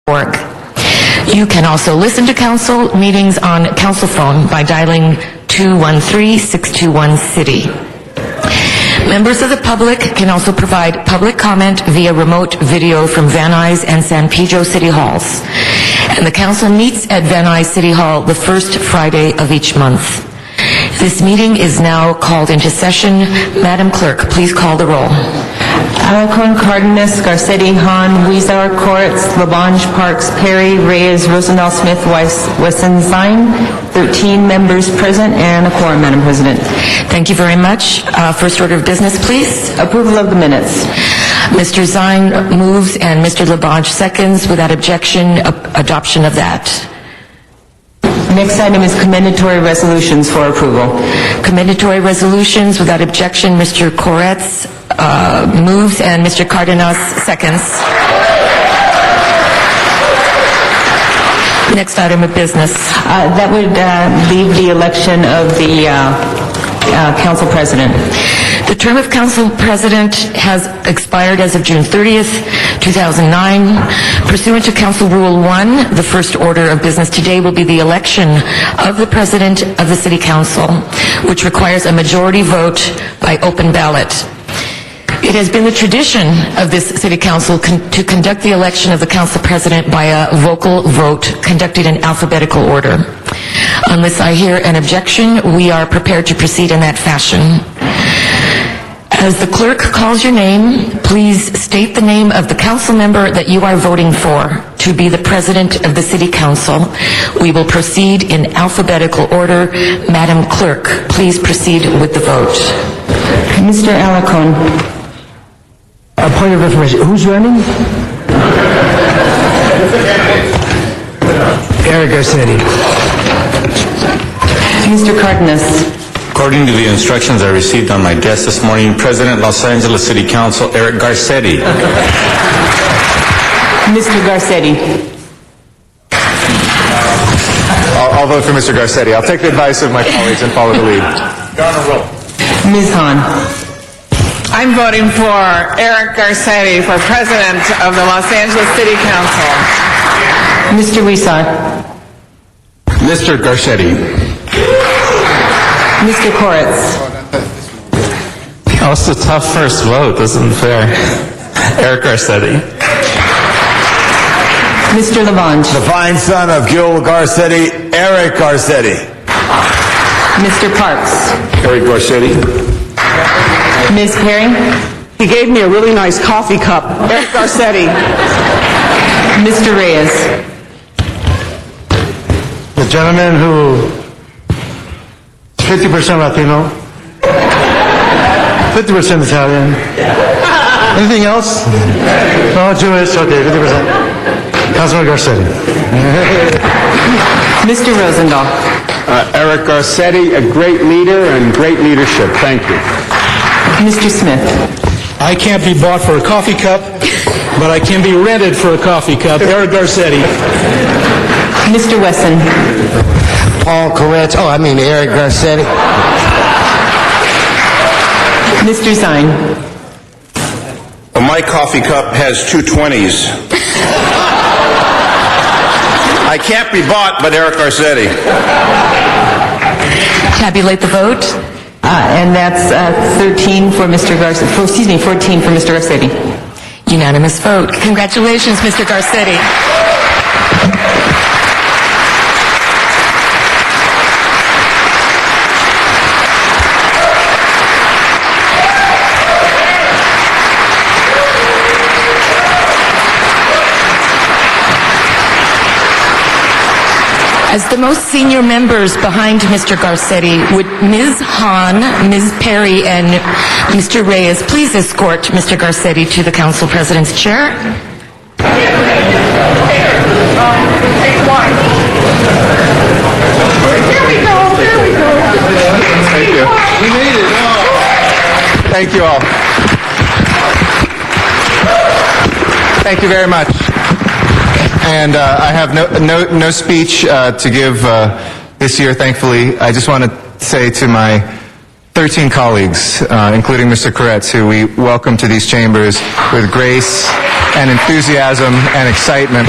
org. You can also listen to council meetings on council phone by dialing 213-621-CITY. Members of the public can also provide public comment via remote video from Van Nuys and San Pedro City Halls. And the council meets at Van Nuys City Hall the first Friday of each month. This meeting is now called into session. Madam Clerk, please call the roll. Alarcon, Cardenas, Garcetti, Hahn, Huizar, Koretz, Labange, Parks, Perry, Reyes, Rosendahl, Smith, Wesson, Zine. 13 members present and a quorum, Madam President. Thank you very much. First order of business, please. Approval of the minutes. Mr. Zine moves and Mr. Labange seconds. Without objection, adoption of that. Next item is commendatory resolutions for approval. Commendatory resolutions, without objection, Mr. Koretz moves and Mr. Cardenas seconds. Next item of business. That would leave the election of the council president. The term of council president has expired as of June 30th, 2009. Pursuant to Council Rule 1, the first order of business today will be the election of the president of the City Council, which requires a majority vote by open ballot. It has been the tradition of this City Council to conduct the election of the Council President by a vocal vote conducted in alphabetical order. Unless I hear an objection, we are prepared to proceed in that fashion. As the clerk calls your name, please state the name of the council member that you are voting for to be the president of the City Council. We will proceed in alphabetical order. Madam Clerk, please proceed with the vote. Mr. Alarcon. A point of information. Who's running? Eric Garcetti. Mr. Cardenas. According to the instructions I received on my desk this morning, President, Los Angeles City Council, Eric Garcetti. Mr. Garcetti. I'll vote for Mr. Garcetti. I'll take the advice of my colleagues and follow the lead. Ms. Hahn. I'm voting for Eric Garcetti for president of the Los Angeles City Council. Mr. Huizar. Mr. Garcetti. Mr. Koretz. Oh, it's a tough first vote. This isn't fair. Eric Garcetti. Mr. Labange. The fine son of Gil Garcetti, Eric Garcetti. Mr. Parks. Eric Garcetti. Ms. Perry. He gave me a really nice coffee cup. Eric Garcetti. Mr. Reyes. The gentleman who is 50% Latino, 50% Italian. Anything else? No, Jewish. Okay, 50%. Councilman Garcetti. Mr. Rosendahl. Eric Garcetti, a great leader and great leadership. Thank you. Mr. Smith. I can't be bought for a coffee cup, but I can be rented for a coffee cup. Eric Garcetti. Mr. Wesson. Paul Koretz. Eric Garcetti. Mr. Zine. Well, my coffee cup has 2 20s. I can't be bought, but Eric Garcetti. Tabulate the vote. And that's 13 for Mr. Garcetti. 14 for Mr. Garcetti. Unanimous vote. Congratulations, Mr. Garcetti. As the most senior members behind Mr. Garcetti, would Ms. Hahn, Ms. Perry, and Mr. Reyes please escort Mr. Garcetti to the Council President's chair? Thank you. We made it. Thank you all. Thank you very much. And I have no speech to give this year, thankfully. I just want to say to my 13 colleagues, including Mr. Koretz, who we welcome to these chambers with grace and enthusiasm and excitement.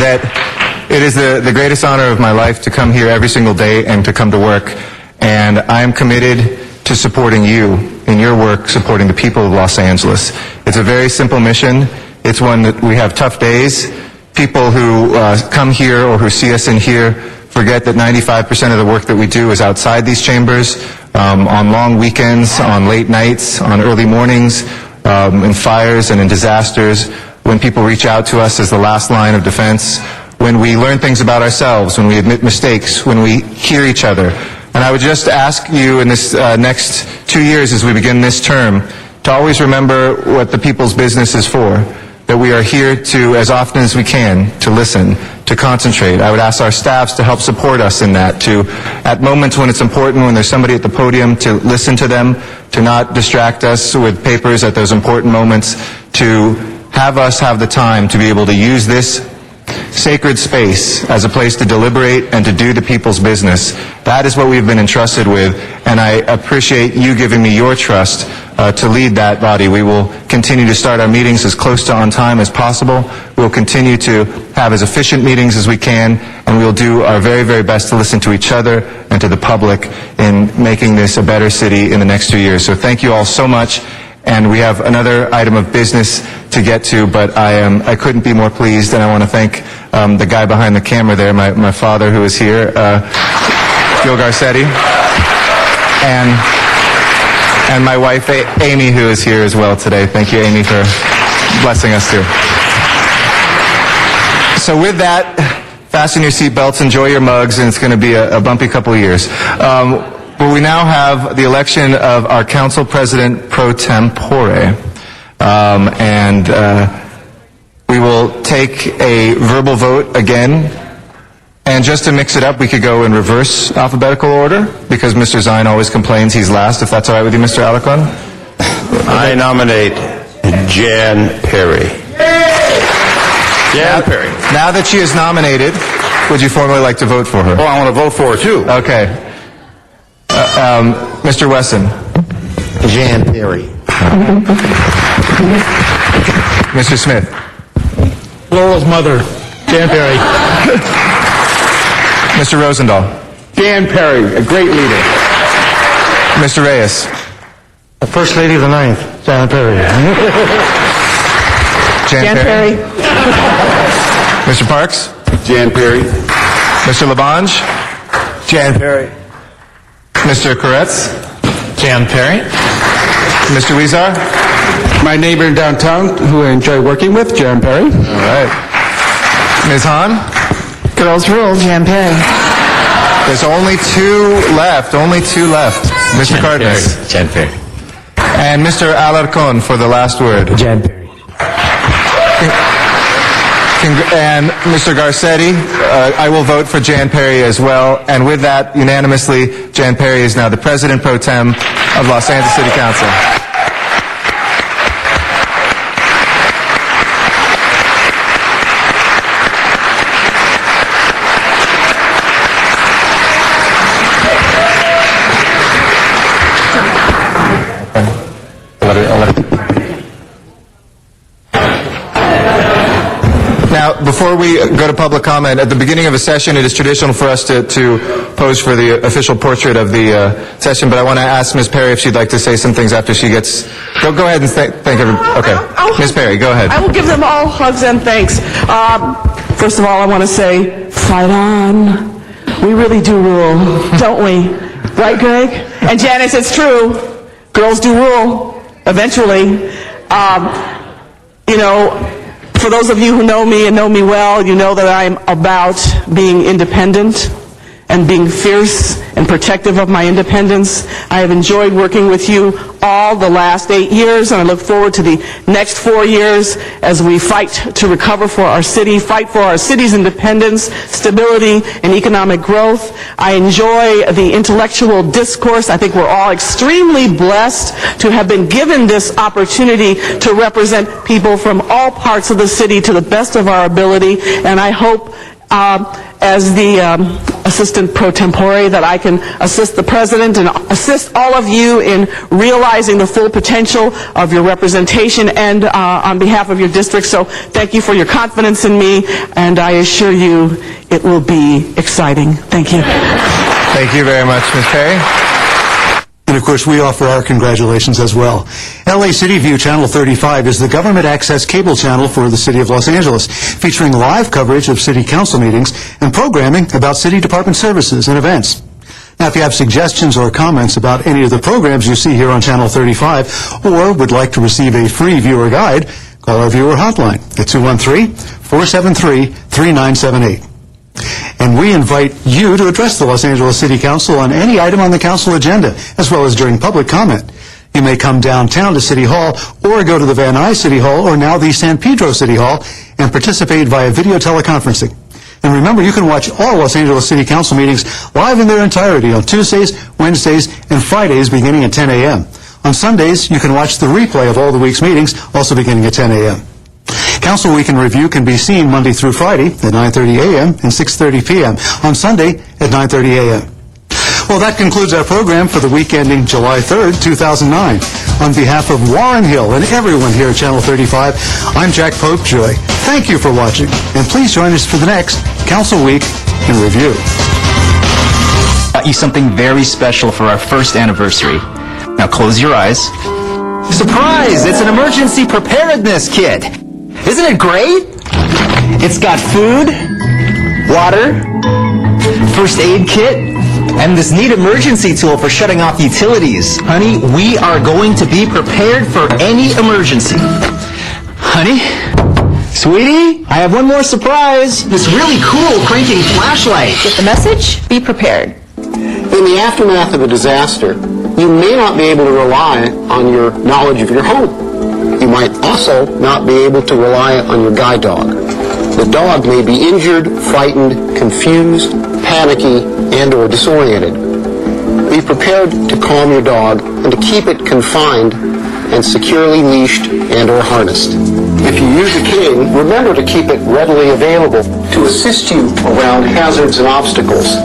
that it is the greatest honor of my life to come here every single day and to come to work. And I am committed to supporting you in your work, supporting the people of Los Angeles. It's a very simple mission. It's one that we have tough days. People who come here or who see us in here forget that 95% of the work that we do is outside these chambers, on long weekends, on late nights, on early mornings, in fires and in disasters, when people reach out to us as the last line of defense, when we learn things about ourselves, when we admit mistakes, when we hear each other. And I would just ask you in this next 2 years as we begin this term to always remember what the people's business is for, that we are here to, as often as we can, to listen, to concentrate. I would ask our staffs to help support us in that, to, at moments when it's important, when there's somebody at the podium, to listen to them, to not distract us with papers at those important moments, to have us have the time to be able to use this sacred space as a place to deliberate and to do the people's business. That is what we've been entrusted with, and I appreciate you giving me your trust to lead that body. We will continue to start our meetings as close to on time as possible. We'll continue to have as efficient meetings as we can, and we'll do our very, very best to listen to each other and to the public in making this a better city in the next 2 years. So thank you all so much. And we have another item of business to get to, but I couldn't be more pleased, and I want to thank the guy behind the camera there, my father who is here, Gil Garcetti, and my wife, Amy, who is here as well today. Thank you, Amy, for blessing us too. So with that, fasten your seatbelts, enjoy your mugs, and it's going to be a bumpy couple of years. But we now have the election of our council president pro tempore. We will take a verbal vote again. And just to mix it up, we could go in reverse alphabetical order, because Mr. Zine always complains he's last, if that's all right with you, Mr. Alarcon. I nominate Jan Perry. Jan Perry. Now that she is nominated, would you formally like to vote for her? Oh, I want to vote for her, too. Okay. Mr. Wesson. Jan Perry. Mr. Smith. Laurel's mother, Jan Perry. Mr. Rosendahl. Jan Perry, a great leader. Mr. Reyes. The First Lady of the Ninth, Jan Perry. Jan Perry. Mr. Parks. Jan Perry. Mr. Labange. Jan Perry. Mr. Koretz. Jan Perry. Mr. Weezar. My neighbor in downtown, who I enjoy working with, Jan Perry. All right. Ms. Hahn. Girls rule, Jan Perry. There's only two left. Mr. Cardenas. Jan Perry. And Mr. Alarcon for the last word. Jan Perry. And Mr. Garcetti, I will vote for Jan Perry as well. And with that, unanimously, Jan Perry is now the President Pro Tem of Los Angeles City Council. Now, before we go to public comment, at the beginning of a session, it is traditional for us to pose for the official portrait of the session, but I want to ask Ms. Perry if she'd like to say some things after she gets... Go ahead and thank everybody. Okay. Ms. Perry, go ahead. I will give them all hugs and thanks. First of all, I want to say, fight on. We really do rule, don't we? Right, Greg? And Janice, it's true. Girls do rule, eventually. You know, for those of you who know me and know me well, you know that I'm about being independent and being fierce and protective of my independence. I have enjoyed working with you all the last 8 years, and I look forward to the next 4 years as we fight to recover for our city, fight for our city's independence, stability, and economic growth. I enjoy the intellectual discourse. I think we're all extremely blessed to have been given this opportunity to represent people from all parts of the city to the best of our ability, and I hope as the assistant pro tempore, that I can assist the president and assist all of you in realizing the full potential of your representation and on behalf of your district. So thank you for your confidence in me, and I assure you it will be exciting. Thank you. Thank you very much, Ms. Perry. And of course, we offer our congratulations as well. LA City View Channel 35 is the government access cable channel for the City of Los Angeles, featuring live coverage of city council meetings and programming about city department services and events. Now, if you have suggestions or comments about any of the programs you see here on Channel 35, or would like to receive a free viewer guide, call our viewer hotline at 213-473-3978. And we invite you to address the Los Angeles City Council on any item on the council agenda, as well as during public comment. You may come downtown to City Hall, or go to the Van Nuys City Hall, or now the San Pedro City Hall, and participate via video teleconferencing. And remember, you can watch all Los Angeles City Council meetings live in their entirety on Tuesdays, Wednesdays, and Fridays beginning at 10 a.m. On Sundays, you can watch the replay of all the week's meetings, also beginning at 10 a.m. Council Week in Review can be seen Monday through Friday at 9:30 a.m. and 6:30 p.m. On Sunday at 9:30 a.m. Well, that concludes our program for the week ending July 3rd, 2009. On behalf of Warren Hill and everyone here at Channel 35, I'm Jack Popejoy. Thank you for watching, and please join us for the next Council Week in Review. Got you something very special for our first anniversary. Now close your eyes. Surprise! It's an emergency preparedness kit. Isn't it great? It's got food, water, first aid kit, and this neat emergency tool for shutting off utilities. Honey, we are going to be prepared for any emergency. Honey? Sweetie, I have one more surprise. This really cool cranking flashlight. Get the message? Be prepared. In the aftermath of a disaster, you may not be able to rely on your knowledge of your home. You might also not be able to rely on your guide dog. The dog may be injured, frightened, confused, panicky, and/or disoriented. Be prepared to calm your dog and to keep it confined and securely leashed and/or harnessed. If you use a cane, remember to keep it readily available to assist you around hazards and obstacles.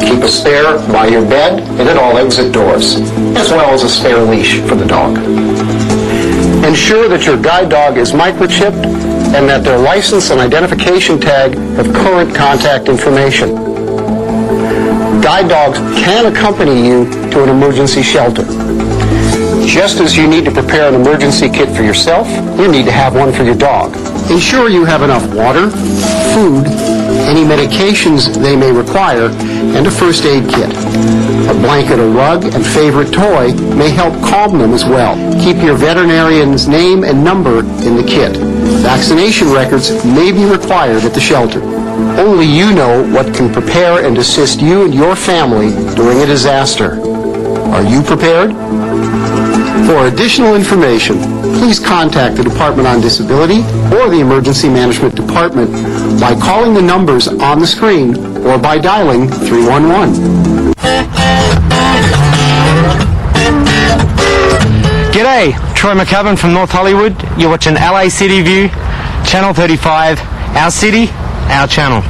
Keep a spare by your bed and at all exit doors, as well as a spare leash for the dog. Ensure that your guide dog is microchipped and that their license and identification tag have current contact information. Guide dogs can accompany you to an emergency shelter. Just as you need to prepare an emergency kit for yourself, you need to have one for your dog. Ensure you have enough water, food, any medications they may require, and a first aid kit. A blanket, a rug, and favorite toy may help calm them as well. Keep your veterinarian's name and number in the kit. Vaccination records may be required at the shelter. Only you know what can prepare and assist you and your family during a disaster. Are you prepared? For additional information, please contact the Department on Disability or the Emergency Management Department by calling the numbers on the screen or by dialing 311. G'day, Troy McCubbin from North Hollywood. You're watching LA City View, Channel 35, our city, our channel.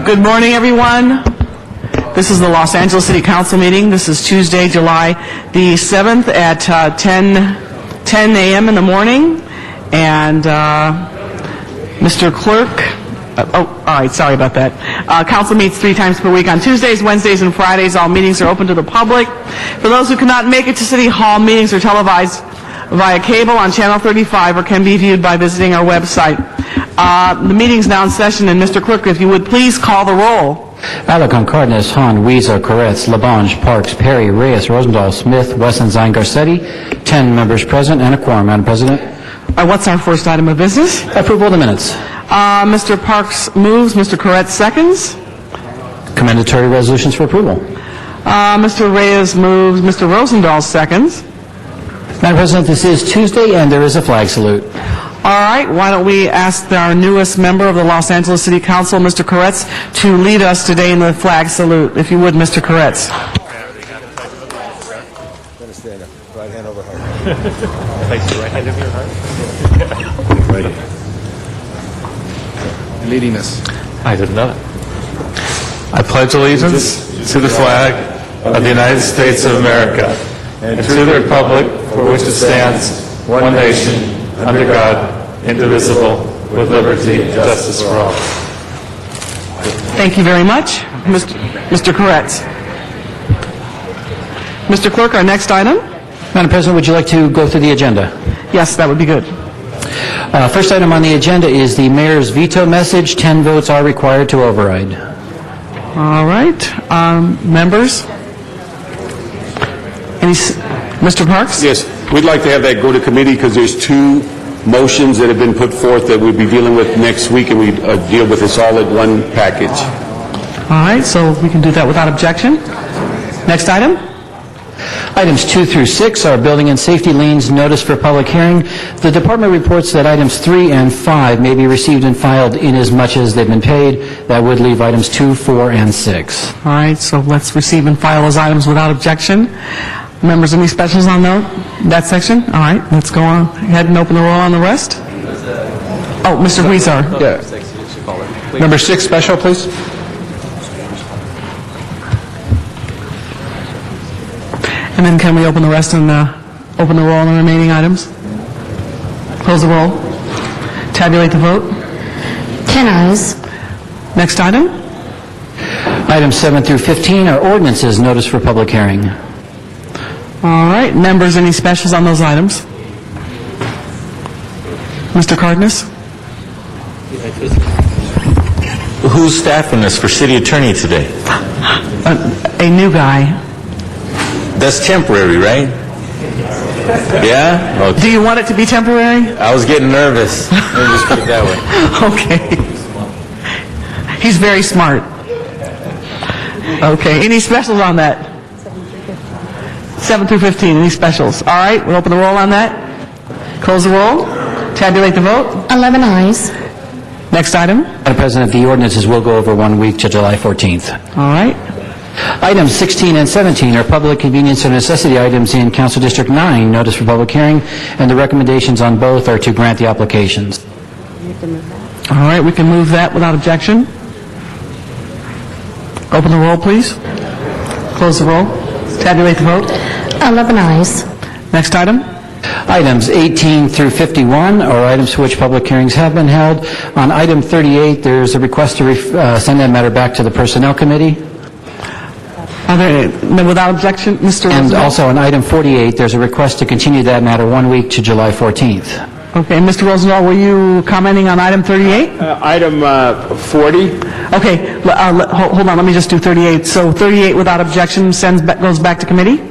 Good morning, everyone. This is the Los Angeles City Council meeting. This is Tuesday, July the 7th at 10 a.m. in the morning. And Mr. Clerk, all right, sorry about that. Council meets 3 times per week on Tuesdays, Wednesdays, and Fridays. All meetings are open to the public. For those who cannot make it to City Hall, meetings are televised via cable on Channel 35 or can be viewed by visiting our website. The meeting's now in session, and Mr. Clerk, if you would please call the roll. Alarcon, Cardenas, Hahn, Weezer, Koretz, Labange, Parks, Perry, Reyes, Rosendahl, Smith, Wesson, Zine, Garcetti. 10 members present and a quorum, Madam President. What's our first item of business? Approval of the minutes. Mr. Parks moves, Mr. Koretz seconds. Commendatory resolutions for approval. Mr. Reyes moves, Mr. Rosendahl seconds. Madam President, this is Tuesday and there is a flag salute. All right, why don't we ask our newest member of the Los Angeles City Council, Mr. Koretz, to lead us today in the flag salute. If you would, Mr. Koretz. Right hand over heart. Place the right hand over your heart. Right. Leading us. I didn't know that. I pledge allegiance to the flag of the United States of America and to the republic for which it stands, one nation, under God, indivisible, with liberty and justice for all. Thank you very much, Mr. Koretz. Mr. Clerk, our next item? Madam President, would you like to go through the agenda? Yes, that would be good. First item on the agenda is the mayor's veto message. 10 votes are required to override. All right, members? Mr. Parks? Yes, we'd like to have that go to committee because there's 2 motions that have been put forth that we'll be dealing with next week, and we deal with this all at one package. All right, so we can do that without objection. Next item? Items 2 through 6 are building and safety liens notice for public hearing. The department reports that items 3 and 5 may be received and filed in as much as they've been paid. That would leave items 2, 4, and 6. All right, so let's receive and file those items without objection. Members, any specials on that section? All right, let's go on ahead and open the roll on the rest. Oh, Mr. Weezer. Yeah. Number 6 special, please. And then can we open the rest and open the roll on the remaining items? Close the roll. Tabulate the vote. 10 ayes. Next item? Items 7 through 15 are ordinances notice for public hearing. All right, members, any specials on those items? Mr. Cardenas? Who's staffing this for city attorney today? A new guy. That's temporary, right? Yeah? Okay. Do you want it to be temporary? I was getting nervous. Let me just put it that way. Okay. He's very smart. Okay, any specials on that? 7 through 15, any specials? All right, we'll open the roll on that. Close the roll. Tabulate the vote. 11 ayes. Next item. Madam President, the ordinances will go over 1 week to July 14th. All right. Items 16 and 17 are public convenience or necessity items in Council District 9, notice for public hearing, and the recommendations on both are to grant the applications. All right, we can move that without objection. Open the roll, please. Close the roll. Tabulate the vote. 11 ayes. Next item. Items 18 through 51 are items for which public hearings have been held. On item 38, there's a request to send that matter back to the Personnel Committee. Without objection, Mr. And Rosendahl? also on item 48, there's a request to continue that matter 1 week to July 14th. Okay, Mr. Rosendahl, were you commenting on item 38? Item 40. Okay, hold on, let me just do 38. So 38 without objection goes back to committee?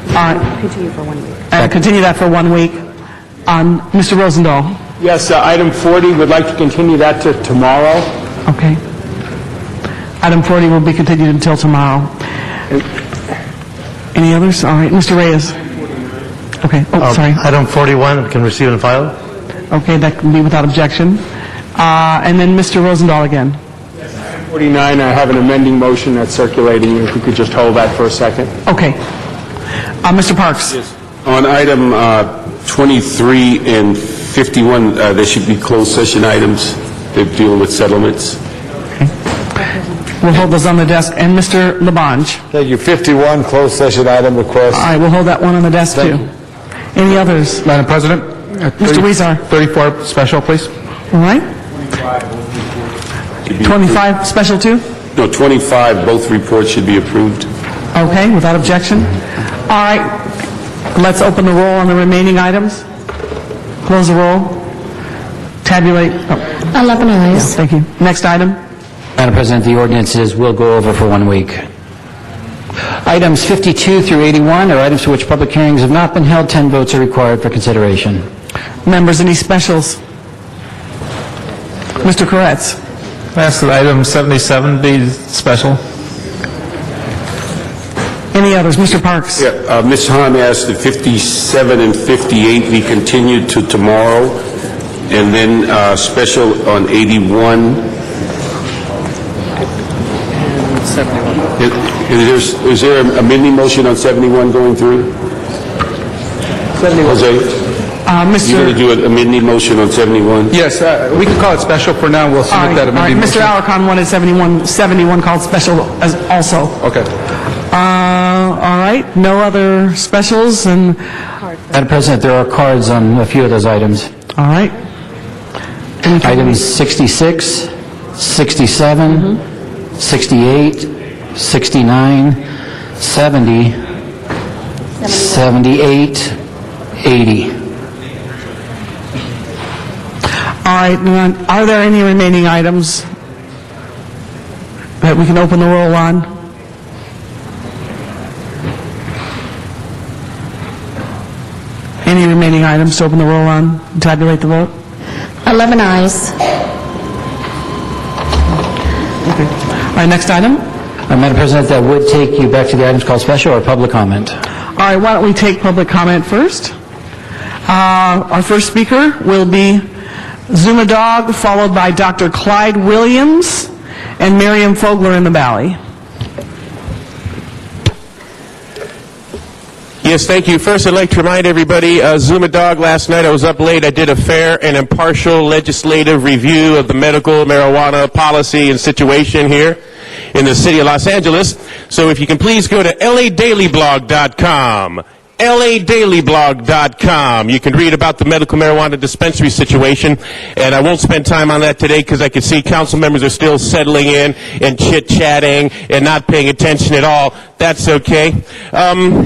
All right. Continue for 1 week. And continue that for 1 week. Mr. Rosendahl? Yes, item 40, would like to continue that to tomorrow. Okay. Item 40 will be continued until tomorrow. Any others? All right, Mr. Reyes? Okay, sorry. Item 41 can receive and file. Okay, that can be without objection. And then Mr. Rosendahl again. 49, I have an amending motion that's circulating. If we could just hold that for a second. Okay. Mr. Parks? Yes. On item 23 and 51, there should be closed session items that deal with settlements. We'll hold those on the desk. And Mr. Labange? Thank you. 51, closed session item request. All right, we'll hold that one on the desk, too. Any others? Madam President? Mr. Weezer? 34 special, please. All right. 25 special, too? No, 25, both reports should be approved. Okay, without objection. All right, let's open the roll on the remaining items. Close the roll. Tabulate. 11 ayes. Thank you. Next item. Madam President, the ordinances will go over for 1 week. Items 52 through 81 are items for which public hearings have not been held. 10 votes are required for consideration. Members, any specials? Mr. Koretz. I ask that item 77 be special. Any others? Mr. Parks. Yeah, Ms. Hahn asked that 57 and 58 be continued to tomorrow, and then special on 81. Is there a mini motion on 71 going through? 71. Jose? You're going to do a mini motion on 71? Yes, we can call it special for now. We'll submit that amendment. Mr. Alarcon wanted 71 called special as also. Okay. All right, no other specials and... Madam President, there are cards on a few of those items. All right. Items 66, 67, 68, 69, 70, 78, 80. All right, are there any remaining items that we can open the roll on? Any remaining items to open the roll on? Tabulate the vote. 11 ayes. All right, next item. Madam President, that would take you back to the items called special or public comment. All right, why don't we take public comment first? Our first speaker will be Zuma Dog, followed by Dr. Clyde Williams and Miriam Fogler in the Valley. Yes, thank you. First, I'd like to remind everybody, Zuma Dog, last night I was up late. I did a fair and impartial legislative review of the medical marijuana policy and situation here in the city of Los Angeles. So if you can please go to LADailyblog.com. LADailyblog.com. You can read about the medical marijuana dispensary situation, and I won't spend time on that today because I can see council members are still settling in and chit-chatting and not paying attention at all. That's okay.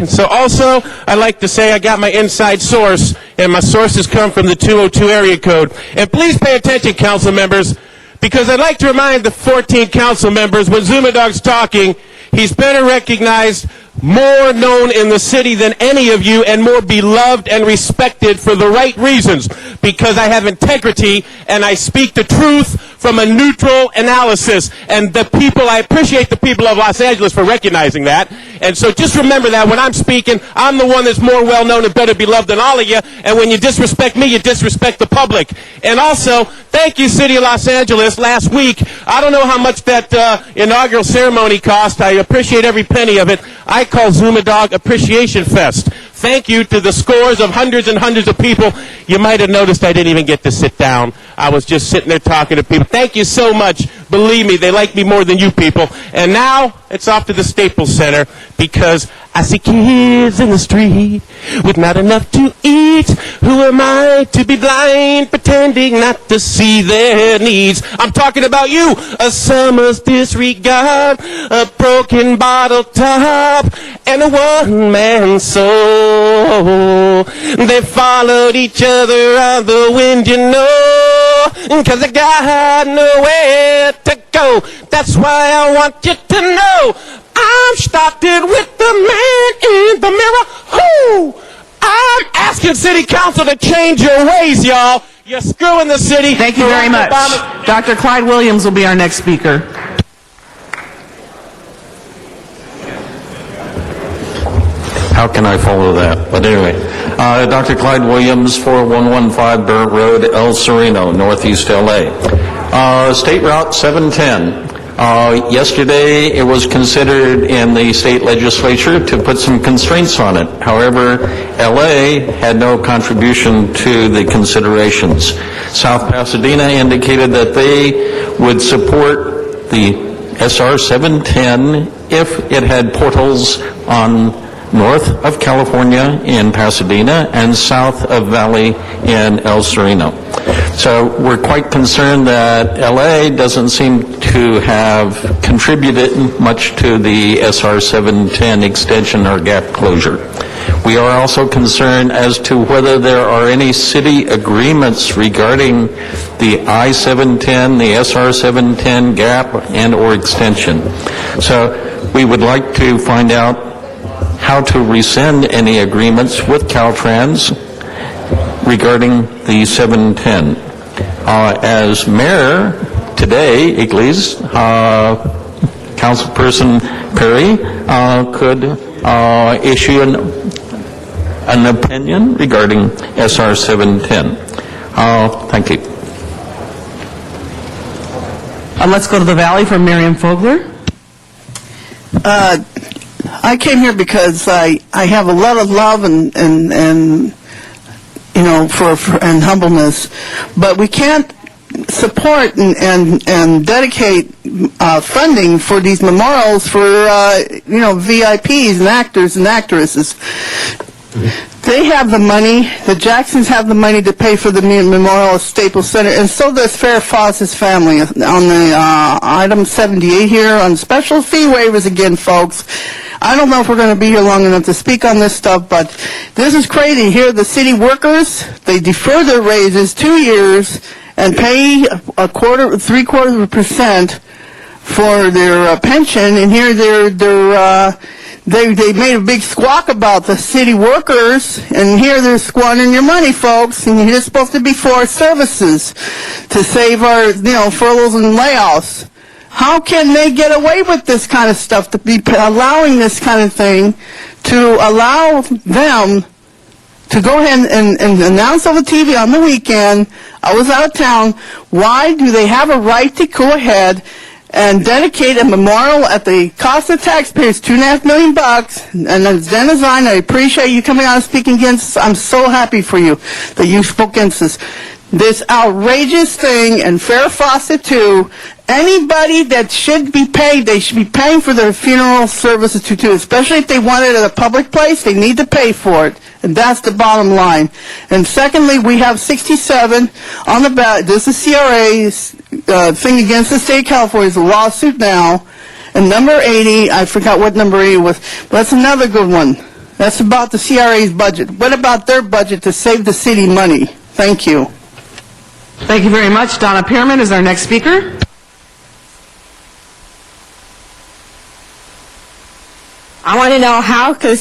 So also, I'd like to say I got my inside source, and my sources come from the 202 area code. And please pay attention, council members, because I'd like to remind the 14 council members when Zuma Dog's talking, he's better recognized, more known in the city than any of you, and more beloved and respected for the right reasons, because I have integrity and I speak the truth from a neutral analysis. And the people, I appreciate the people of Los Angeles for recognizing that. And so just remember that when I'm speaking, I'm the one that's more well known and better beloved than all of you. And when you disrespect me, you disrespect the public. And also, thank you, City of Los Angeles. Last week, I don't know how much that inaugural ceremony cost. I appreciate every penny of it. I call Zuma Dog Appreciation Fest. Thank you to the scores of hundreds and hundreds of people. You might have noticed I didn't even get to sit down. I was just sitting there talking to people. Thank you so much. Believe me, they like me more than you people. And now it's off to the Staples Center because I see kids in the street with not enough to eat. Who am I to be blind, pretending not to see their needs? I'm talking about you. A summer's disregard, a broken bottle top, and a one-man soul. They followed each other on the wind, you know, 'cause they got nowhere to go. That's why I want you to know I'm starting with the man in the mirror. Who? I'm asking City Council to change your ways, y'all. You're screwing the city. Thank you very much. Dr. Clyde Williams will be our next speaker. How can I follow that? But anyway, Dr. Clyde Williams, 4115 Burnt Road, El Sereno, Northeast LA. State Route 710. Yesterday, it was considered in the state legislature to put some constraints on it. However, LA had no contribution to the considerations. South Pasadena indicated that they would support the SR 710 if it had portals on north of California in Pasadena and south of Valley in El Sereno. So we're quite concerned that LA doesn't seem to have contributed much to the SR 710 extension or gap closure. We are also concerned as to whether there are any city agreements regarding the I-710, the SR 710 gap and or extension. So we would like to find out how to rescind any agreements with Caltrans regarding the 710. As mayor today, Iglesias, Councilperson Perry could issue an opinion regarding SR 710. Thank you. Let's go to the Valley for Miriam Fogler. I came here because I have a lot of love and you know, for and humbleness, but we can't support and dedicate funding for these memorials for you know, VIPs and actors and actresses. They have the money, the Jacksons have the money to pay for the memorial at Staples Center, and so does Farrah Fawcett's family. On the item 78 here, on special fee waivers again, folks. I don't know if we're going to be here long enough to speak on this stuff, but this is crazy. Here, the city workers, they defer their raises 2 years and pay 0.75% for their pension, and here they made a big squawk about the city workers, and here they're squandering your money, folks, and you're supposed to be for services to save our, you know, furloughs and layoffs. How can they get away with this kind of stuff, to be allowing this kind of thing, to allow them to go ahead and announce over TV on the weekend, I was out of town, why do they have a right to go ahead and dedicate a memorial at the cost of taxpayers, $2.5 million bucks? And as Dennis Zine, I appreciate you coming out and speaking against this. I'm so happy for you that you spoke against this outrageous thing, and Farrah Fawcett too. Anybody that should be paid, they should be paying for their funeral services too, especially if they want it at a public place, they need to pay for it. And that's the bottom line. And secondly, we have 67 on the ballot. This is CRA's thing against the state of California. It's a lawsuit now. And number 80, I forgot what number 80 was, but that's another good one. That's about the CRA's budget. What about their budget to save the city money? Thank you. Thank you very much. Donna Pearman is our next speaker. I want to know how could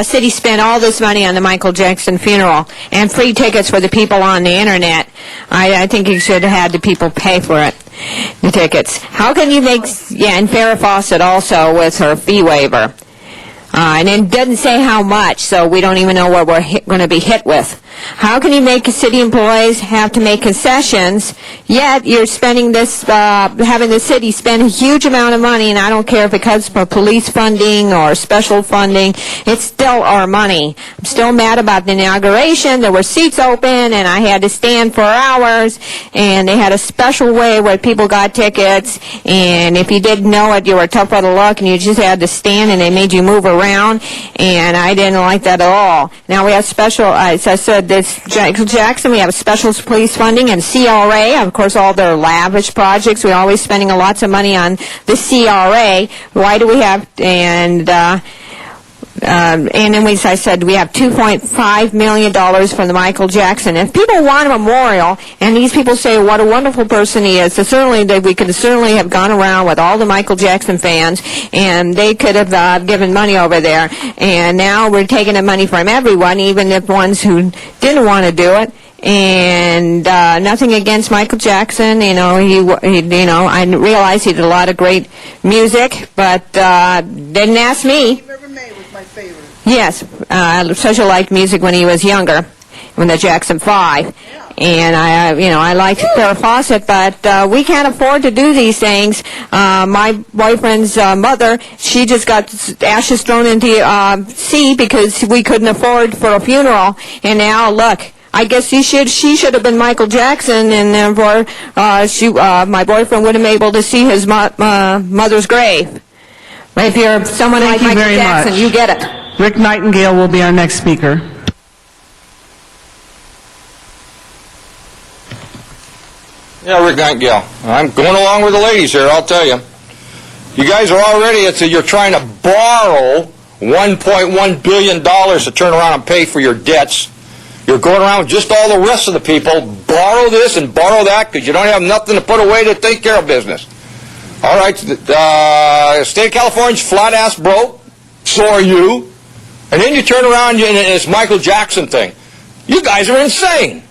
city spend all this money on the Michael Jackson funeral and free tickets for the people on the internet. I think you should have had the people pay for it, the tickets. How can you make, and Farrah Fawcett also with her fee waiver. And it doesn't say how much, so we don't even know what we're going to be hit with. How can you make city employees have to make concessions, yet you're spending this, having the city spend a huge amount of money, and I don't care if it comes from police funding or special funding, it's still our money. I'm still mad about the inauguration. There were seats open, and I had to stand for hours, and they had a special way where people got tickets, and if you didn't know it, you were tough out of luck, and you just had to stand, and they made you move around, and I didn't like that at all. Now we have special, as I said, this Jackson, we have special police funding, and CRA, of course, all their lavish projects. We're always spending lots of money on the CRA. Why do we have, and then as I said, we have $2.5 million from the Michael Jackson. If people want a memorial, and these people say what a wonderful person he is, so certainly we could certainly have gone around with all the Michael Jackson fans, and they could have given money over there. And now we're taking the money from everyone, even the ones who didn't want to do it. And nothing against Michael Jackson, you know, he you know, I realize he did a lot of great music, but didn't ask me. Yes, especially liked music when he was younger, when the Jackson 5. And I liked Farrah Fawcett, but we can't afford to do these things. My boyfriend's mother, she just got ashes thrown into sea because we couldn't afford for a funeral. And now, look, I guess she should have been Michael Jackson, and therefore my boyfriend would have been able to see his mother's grave. But if you're someone Thank like you Michael very Jackson, much. you get it. Rick Nightingale will be our next speaker. Yeah, Rick Nightingale. I'm going along with the ladies here, I'll tell you. You guys are already, you're trying to borrow $1.1 billion to turn around and pay for your debts. You're going around with just all the rest of the people, borrow this and borrow that because you don't have nothing to put away to take care of business. All right, the state of California's flat-ass broke, so are you. And then you turn around and it's Michael Jackson thing. You guys are insane.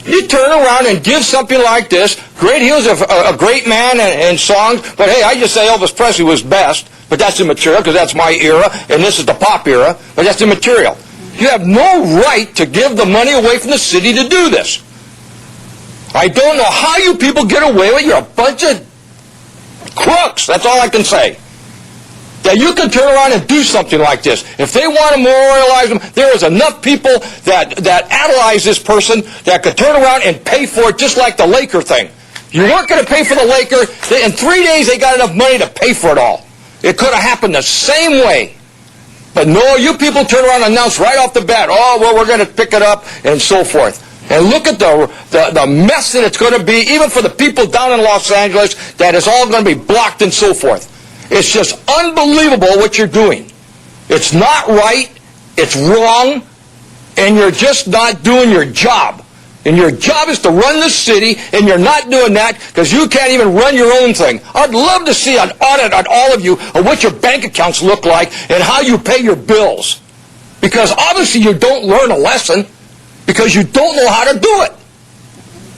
You turn around and give something like this. Great, he was a great man in songs, but hey, I just say Elvis Presley was best, but that's immaterial because that's my era, and this is the pop era, but that's immaterial. You have no right to give the money away from the city to do this. I don't know how you people get away with it. You're a bunch of crooks, that's all I can say. That you can turn around and do something like this. If they want to memorialize them, there is enough people that idolize this person that could turn around and pay for it just like the Laker thing. You weren't going to pay for the Laker. In 3 days, they got enough money to pay for it all. It could have happened the same way. But no, you people turn around and announce right off the bat, oh, well, we're going to pick it up and so forth. And look at the mess that it's going to be, even for the people down in Los Angeles, that is all going to be blocked and so forth. It's just unbelievable what you're doing. It's not right, it's wrong, and you're just not doing your job. And your job is to run the city, and you're not doing that because you can't even run your own thing. I'd love to see an audit on all of you of what your bank accounts look like and how you pay your bills. Because obviously you don't learn a lesson because you don't know how to do it.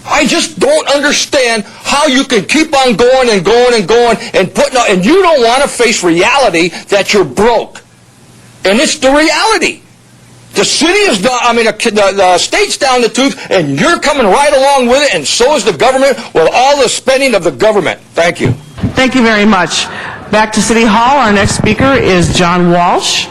I just don't understand how you can keep on going and going and going and putting out, and you don't want to face reality that you're broke. And it's the reality. The city is down, the state's down the tooth, and you're coming right along with it, and so is the government with all the spending of the government. Thank you. Thank you very much. Back to City Hall, our next speaker is John Walsh.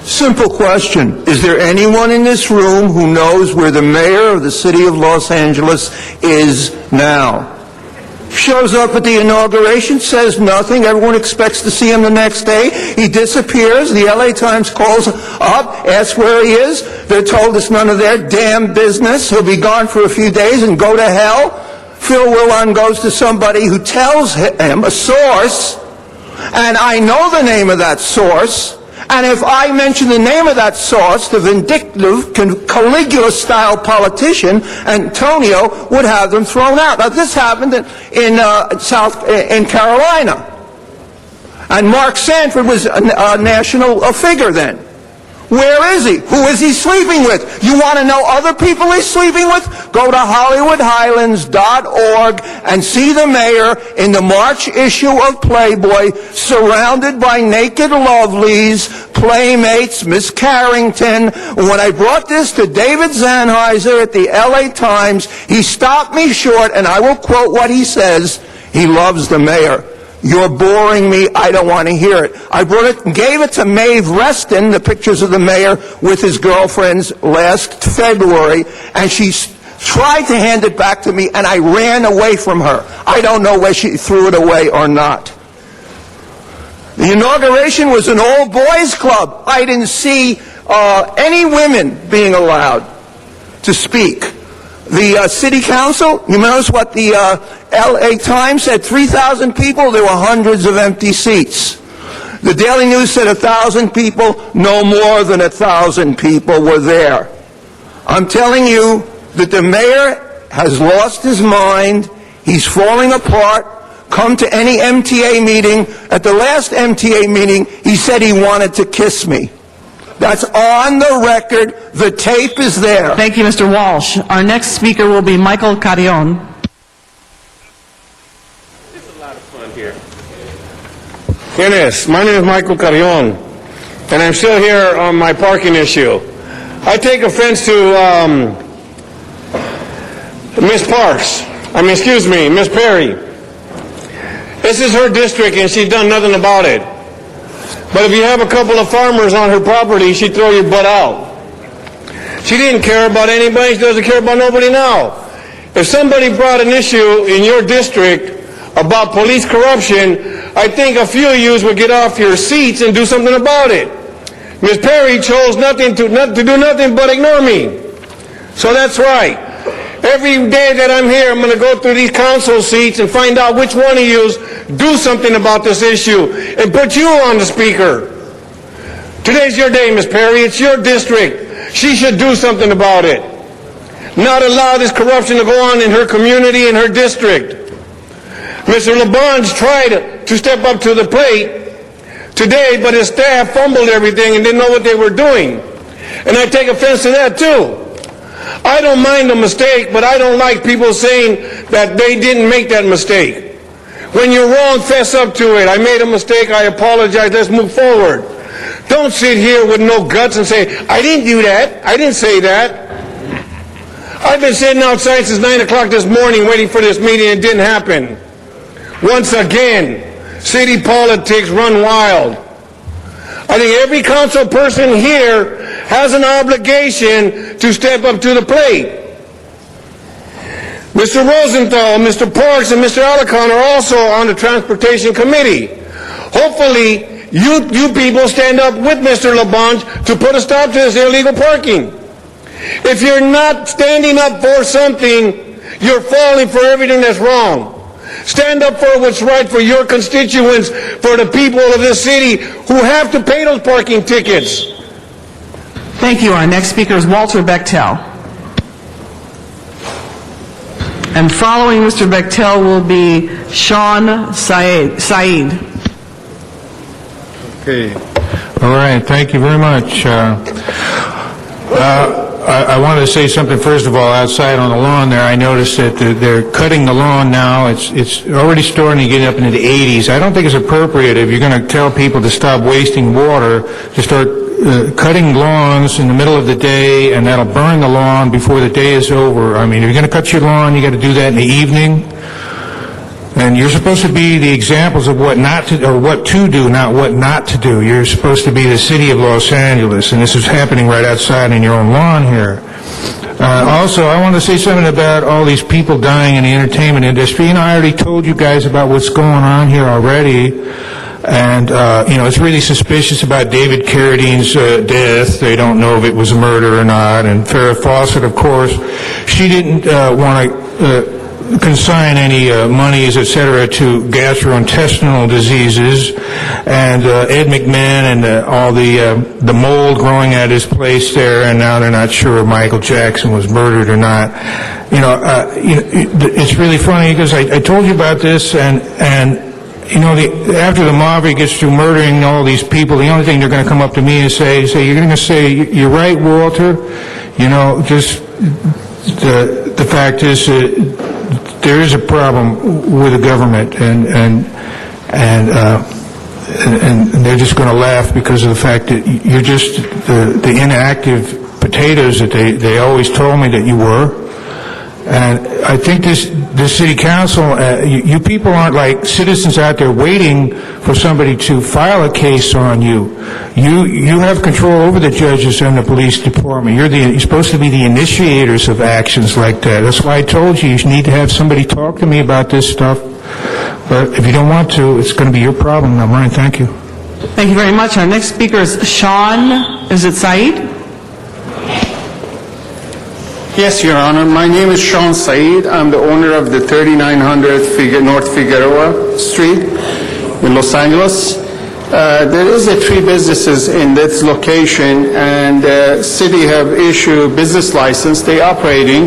Simple question. Is there anyone in this room who knows where the mayor of the city of Los Angeles is now? Shows up at the inauguration, says nothing. Everyone expects to see him the next day. He disappears. The LA Times calls up, asks where he is. They're told it's none of their damn business. He'll be gone for a few days and go to hell. Phil Willon goes to somebody who tells him, a source, and I know the name of that source. And if I mention the name of that source, the vindictive, Caligula-style politician, Antonio, would have them thrown out. Now, this happened in Carolina. And Mark Sanford was a national figure then. Where is he? Who is he sleeping with? You want to know other people he's sleeping with? Go to HollywoodHighlands.org and see the mayor in the March issue of Playboy surrounded by naked lovelies, playmates, Miss Carrington. When I brought this to David Zanheiser at the LA Times, he stopped me short, and I will quote what he says. He loves the mayor. You're boring me. I don't want to hear it. I brought it and gave it to Maeve Reston, the pictures of the mayor with his girlfriends last February, and she tried to hand it back to me, and I ran away from her. I don't know whether she threw it away or not. The inauguration was an all-boys club. I didn't see any women being allowed to speak. The city council, you notice what the LA Times said, 3,000 people, there were hundreds of empty seats. The Daily News said 1,000 people, no more than 1,000 people were there. I'm telling you that the mayor has lost his mind, he's falling apart. Come to any MTA meeting. At the last MTA meeting, he said he wanted to kiss me. That's on the record. The tape is there. Thank you, Mr. Walsh. Our next speaker will be Michael Carrion. Yes, my name is Michael Carrion, and I'm still here on my parking issue. I take offense to Miss Perry. This is her district, and she's done nothing about it. But if you have a couple of farmers on her property, she'd throw your butt out. She didn't care about anybody. She doesn't care about nobody now. If somebody brought an issue in your district about police corruption, I think a few of you would get off your seats and do something about it. Ms. Perry chose to do nothing but ignore me. So that's right. Every day that I'm here, I'm going to go through these council seats and find out which one of you do something about this issue and put you on the speaker. Today's your day, Ms. Perry. It's your district. She should do something about it. Not allow this corruption to go on in her community, in her district. Mr. LaBonge tried to step up to the plate today, but his staff fumbled everything and didn't know what they were doing. And I take offense to that too. I don't mind a mistake, but I don't like people saying that they didn't make that mistake. When you're wrong, fess up to it. I made a mistake, I apologize, let's move forward. Don't sit here with no guts and say, I didn't do that, I didn't say that. I've been sitting outside since 9 o'clock this morning waiting for this meeting and it didn't happen. Once again, city politics run wild. I think every council person here has an obligation to step up to the plate. Mr. Rosenthal, Mr. Parks, and Mr. Alarcon are also on the Transportation Committee. Hopefully, you people stand up with Mr. LaBonge to put a stop to this illegal parking. If you're not standing up for something, you're falling for everything that's wrong. Stand up for what's right for your constituents, for the people of this city who have to pay those parking tickets. Thank you. Our next speaker is Walter Bechtel. And following Mr. Bechtel will be Sean Said. Okay. All right. Thank you very much. I wanted to say something first of all. Outside on the lawn there, I noticed that they're cutting the lawn now. It's already starting to get up into the 80s. I don't think it's appropriate if you're going to tell people to stop wasting water to start cutting lawns in the middle of the day, and that'll burn the lawn before the day is over. I mean, if you're going to cut your lawn, you got to do that in the evening. And you're supposed to be the examples of what not to, or what to do, not what not to do. You're supposed to be the city of Los Angeles, and this is happening right outside in your own lawn here. Also, I want to say something about all these people dying in the entertainment industry. And I already told you guys about what's going on here already. And, it's really suspicious about David Carradine's death. They don't know if it was a murder or not. And Farrah Fawcett, of course, she didn't want to consign any monies, etc., to gastrointestinal diseases, and Ed McMahon and all the mold growing at his place there, and now they're not sure if Michael Jackson was murdered or not. It's really funny because I told you about this, and after the mafia gets through murdering all these people, the only thing they're going to come up to me and say, you're going to say, you're right, Walter. Just the fact is, there is a problem with the government, and they're just going to laugh because of the fact that you're just the inactive potatoes that they always told me that you were. And I think this city council, you people aren't like citizens out there waiting for somebody to file a case on you. You have control over the judges and the police department. You're supposed to be the initiators of actions like that. That's why I told you need to have somebody talk to me about this stuff. But if you don't want to, it's going to be your problem, not mine. Thank you. Thank you very much. Our next speaker is Sean, is it Said? Yes, Your Honor. My name is Sean Said. I'm the owner of the 3900 North Figueroa Street in Los Angeles. There is 3 businesses in this location, and the city have issued business license. They operating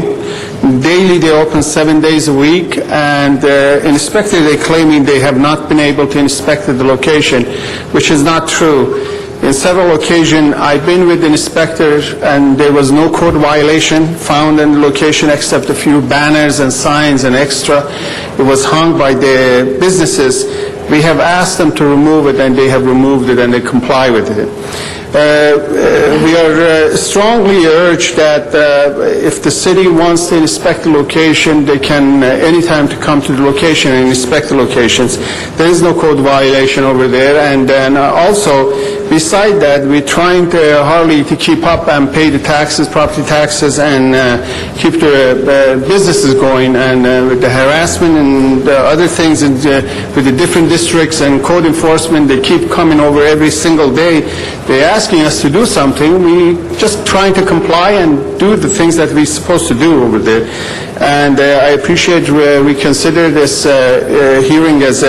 daily. They open 7 days a week, and inspector, they claiming they have not been able to inspect the location, which is not true. In several occasions, I've been with the inspector, and there was no code violation found in the location except a few banners and signs and extra. It was hung by the businesses. We have asked them to remove it, and they have removed it, and they comply with it. We are strongly urged that if the city wants to inspect the location, they can anytime to come to the location and inspect the locations. There is no code violation over there, and then also beside that, we're trying to hardly to keep up and pay the taxes, property taxes, and keep the businesses going. And with the harassment and the other things, and with the different districts and code enforcement, they keep coming over every single day. They're asking us to do something. We just trying to comply and do the things that we're supposed to do over there. And I appreciate we consider this hearing as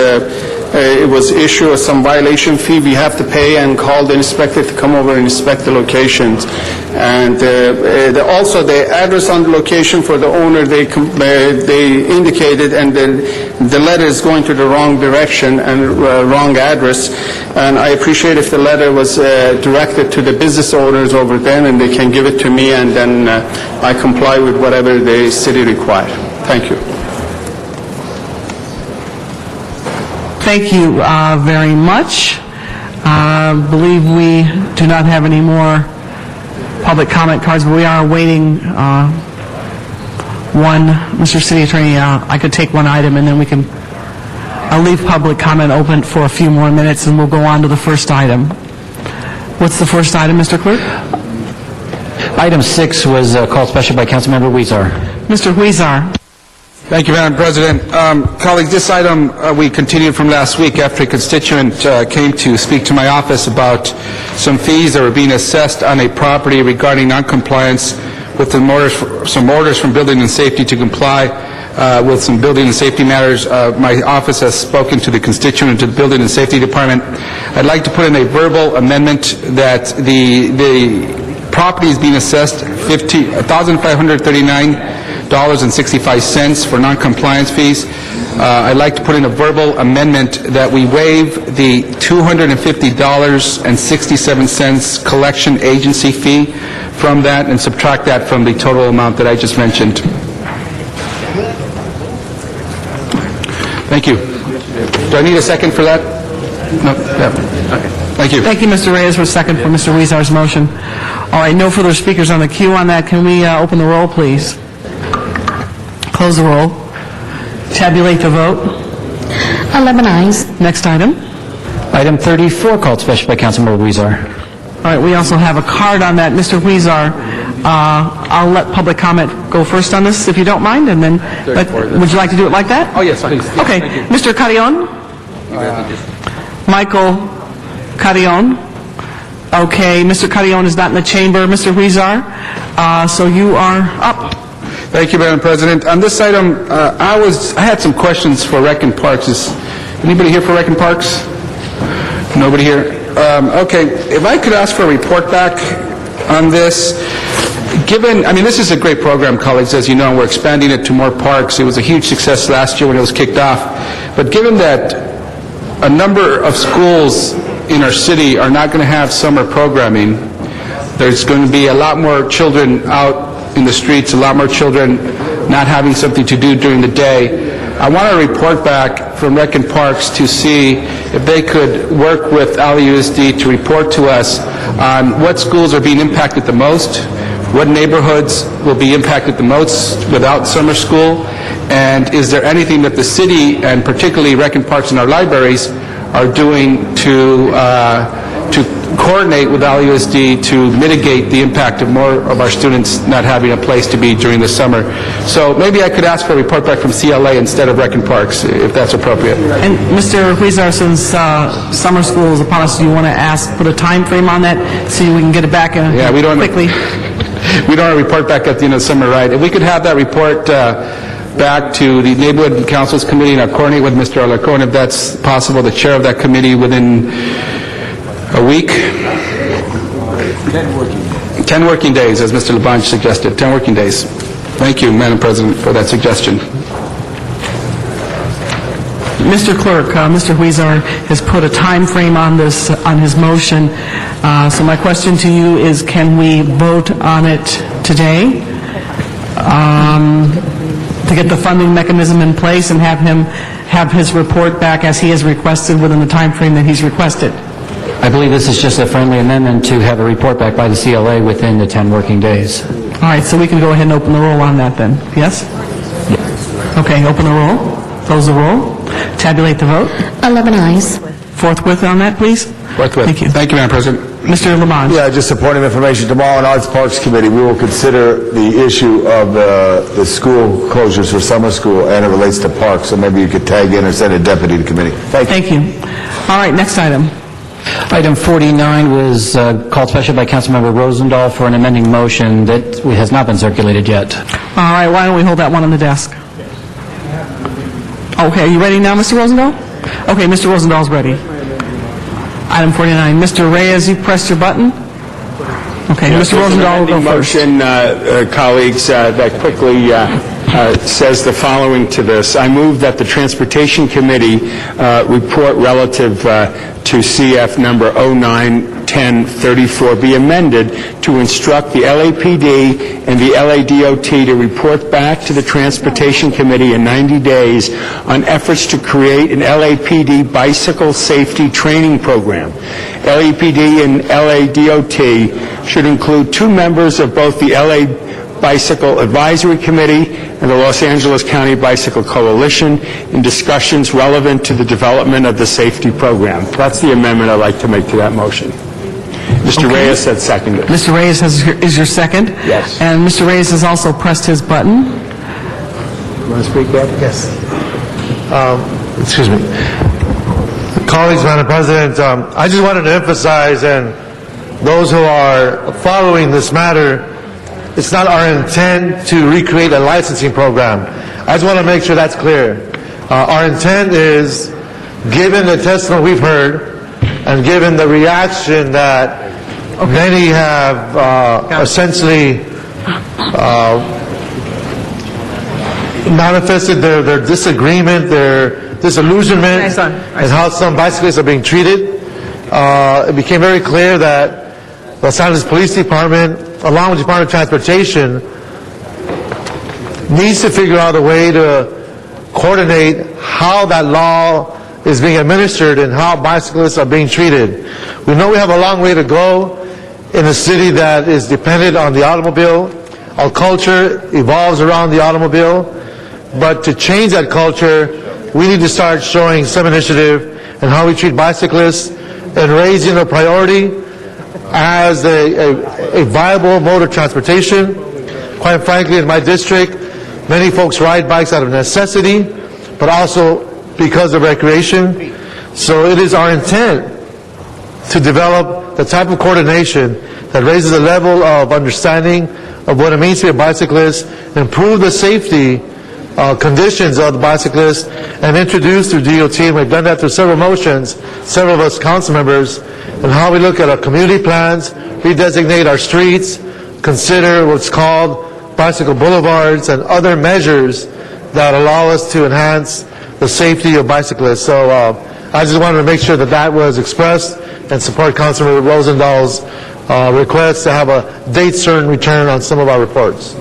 it was issue of some violation fee we have to pay, and call the inspector to come over and inspect the locations. And also the address on the location for the owner, they indicated, and the letter is going to the wrong direction and wrong address. And I appreciate if the letter was directed to the business owners over there, and they can give it to me, and then I comply with whatever the city requires. Thank you. Thank you very much. I believe we do not have any more public comment cards, but we are awaiting one. Mr. City Attorney, I could take one item, and then we can I'll leave public comment open for a few more minutes, and we'll go on to the first item. What's the first item, Mr. Clerk? Item 6 was called special by Councilmember Huizar. Mr. Huizar. Thank you, Madam President. Colleagues, this item we continued from last week after a constituent came to speak to my office about some fees that were being assessed on a property regarding noncompliance with some orders from Building and Safety to comply with some building and safety matters. My office has spoken to the constituent and to the Building and Safety Department. I'd like to put in a verbal amendment that the property is being assessed $1,539.65 for non-compliance fees. I'd like to put in a verbal amendment that we waive the $250.67 collection agency fee from that and subtract that from the total amount that I just mentioned. Thank you. Do I need a second for that? No? Yeah. Okay. Thank you. Thank you, Mr. Reyes, for a second for Mr. Huizar's motion. All right, no further speakers on the queue on that. Can we open the roll, please? Close the roll. Tabulate the vote. 11 ayes. Next item. Item 34, called special by Councilmember Huizar. All right, we also have a card on that. Mr. Huizar, I'll let public comment go first on this, if you don't mind, and then, would you like to do it like that? Oh, yes, please. Okay. Mr. Carrion? Michael Carrion? Okay, Mr. Carrion is not in the chamber. Mr. Huizar, so you are up. Thank you, Madam President. On this item, I had some questions for Rec and Parks. Is anybody here for Rec and Parks? Nobody here? Okay, if I could ask for a report back on this. This is a great program, colleagues, as you know, and we're expanding it to more parks. It was a huge success last year when it was kicked off. But given that a number of schools in our city are not going to have summer programming, there's going to be a lot more children out in the streets, a lot more children not having something to do during the day. I want a report back from Rec and Parks to see if they could work with LAUSD to report to us on what schools are being impacted the most, what neighborhoods will be impacted the most without summer school, and is there anything that the city, and particularly Rec and Parks and our libraries, are doing to coordinate with LAUSD to mitigate the impact of more of our students not having a place to be during the summer. So maybe I could ask for a report back from CLA instead of Rec and Parks, if that's appropriate. And Mr. Huizar, since summer school is upon us, do you want to put a time frame on that so we can get it back quickly? We don't want to report back at the end of the summer, right? If we could have that report back to the Neighborhood Councils Committee, and I'll coordinate with Mr. Alarcon if that's possible, the chair of that committee, within a week? 10 working days, as Mr. Labange suggested. 10 working days. Thank you, Madam President, for that suggestion. Mr. Clerk, Mr. Huizar has put a time frame on this, on his motion. So my question to you is, can we vote on it today to get the funding mechanism in place and have him have his report back as he has requested within the time frame that he's requested? I believe this is just a friendly amendment to have a report back by the CLA within the 10 working days. All right, so we can go ahead and open the roll on that then, yes? Okay, open the roll, close the roll, tabulate the vote. 11 eyes. Forthwith on that, please. Forthwith. Thank you. Thank you, Madam President. Mr. Lamont. Yeah, just supporting information. Tomorrow in Arts Parks Committee, we will consider the issue of the school closures for summer school, and it relates to parks, so maybe you could tag in or send a deputy to committee. Thank you. All right, next item. Item 49 was called special by Councilmember Rosendahl for an amending motion that has not been circulated yet. All right, why don't we hold that one on the desk? Okay, are you ready now, Mr. Rosendahl? Okay, Mr. Rosendahl's ready. Item 49. Mr. Reyes, you pressed your button? Okay, Mr. Rosendahl will go first. Motion, colleagues, that quickly says the following to this. I move that the Transportation Committee report relative to CF number 091034 be amended to instruct the LAPD and the LADOT to report back to the Transportation Committee in 90 days on efforts to create an LAPD bicycle safety training program. LAPD and LADOT should include 2 members of both the LA Bicycle Advisory Committee and the Los Angeles County Bicycle Coalition in discussions relevant to the development of the safety program. That's the amendment I'd like to make to that motion. Mr. Reyes said seconded. Mr. Reyes is your second? Yes. And Mr. Reyes has also pressed his button. You want to speak, Bob? Yes. Excuse me. Colleagues, Madam President, I just wanted to emphasize, and those who are following this matter, it's not our intent to recreate a licensing program. I just want to make sure that's clear. Our intent is, given the testimony we've heard, and given the reaction that many have essentially manifested their disagreement, their disillusionment, and how some bicyclists are being treated, it became very clear that the Los Angeles Police Department, along with the Department of Transportation, needs to figure out a way to coordinate how that law is being administered and how bicyclists are being treated. We know we have a long way to go in a city that is dependent on the automobile. Our culture evolves around the automobile, but to change that culture, we need to start showing some initiative in how we treat bicyclists and raising a priority as a viable mode of transportation. Quite frankly, in my district, many folks ride bikes out of necessity, but also because of recreation. So it is our intent to develop the type of coordination that raises the level of understanding of what it means to be a bicyclist, improve the safety conditions of the bicyclist, and introduce through DOT, and we've done that through several motions, several of us council members, and how we look at our community plans, redesignate our streets, consider what's called bicycle boulevards and other measures that allow us to enhance the safety of bicyclists. So I just wanted to make sure that that was expressed and support Councilmember Rosenthal's request to have a date certain return on some of our reports.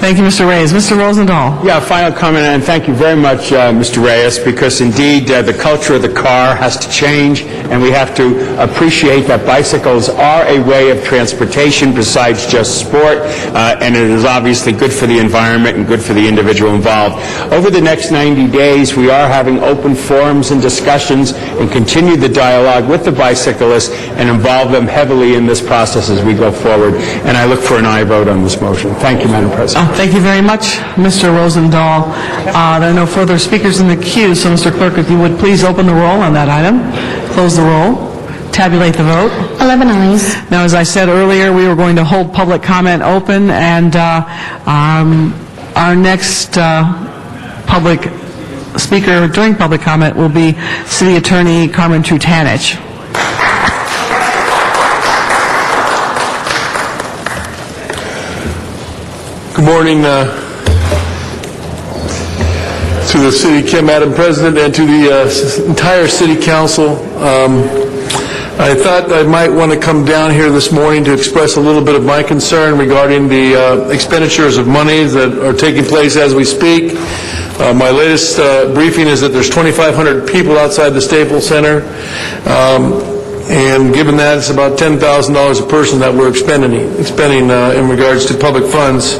Thank you, Mr. Reyes. Mr. Rosendahl. Yeah, final comment, and thank you very much, Mr. Reyes, because indeed the culture of the car has to change, and we have to appreciate that bicycles are a way of transportation besides just sport, and it is obviously good for the environment and good for the individual involved. Over the next 90 days, we are having open forums and discussions and continue the dialogue with the bicyclists and involve them heavily in this process as we go forward, and I look for an aye vote on this motion. Thank you, Madam President. Thank you very much, Mr. Rosendahl. There are no further speakers in the queue, so Mr. Clerk, if you would please open the roll on that item, close the roll, tabulate the vote. 11 ayes. Now, as I said earlier, we were going to hold public comment open, and our next public speaker during public comment will be City Attorney Carmen Trutanich. Good morning, to the city, Madam President, and to the entire city council. I thought I might want to come down here this morning to express a little bit of my concern regarding the expenditures of money that are taking place as we speak. My latest briefing is that there's 2,500 people outside the Staples Center, and given that, it's about $10,000 a person that we're expending in regards to public funds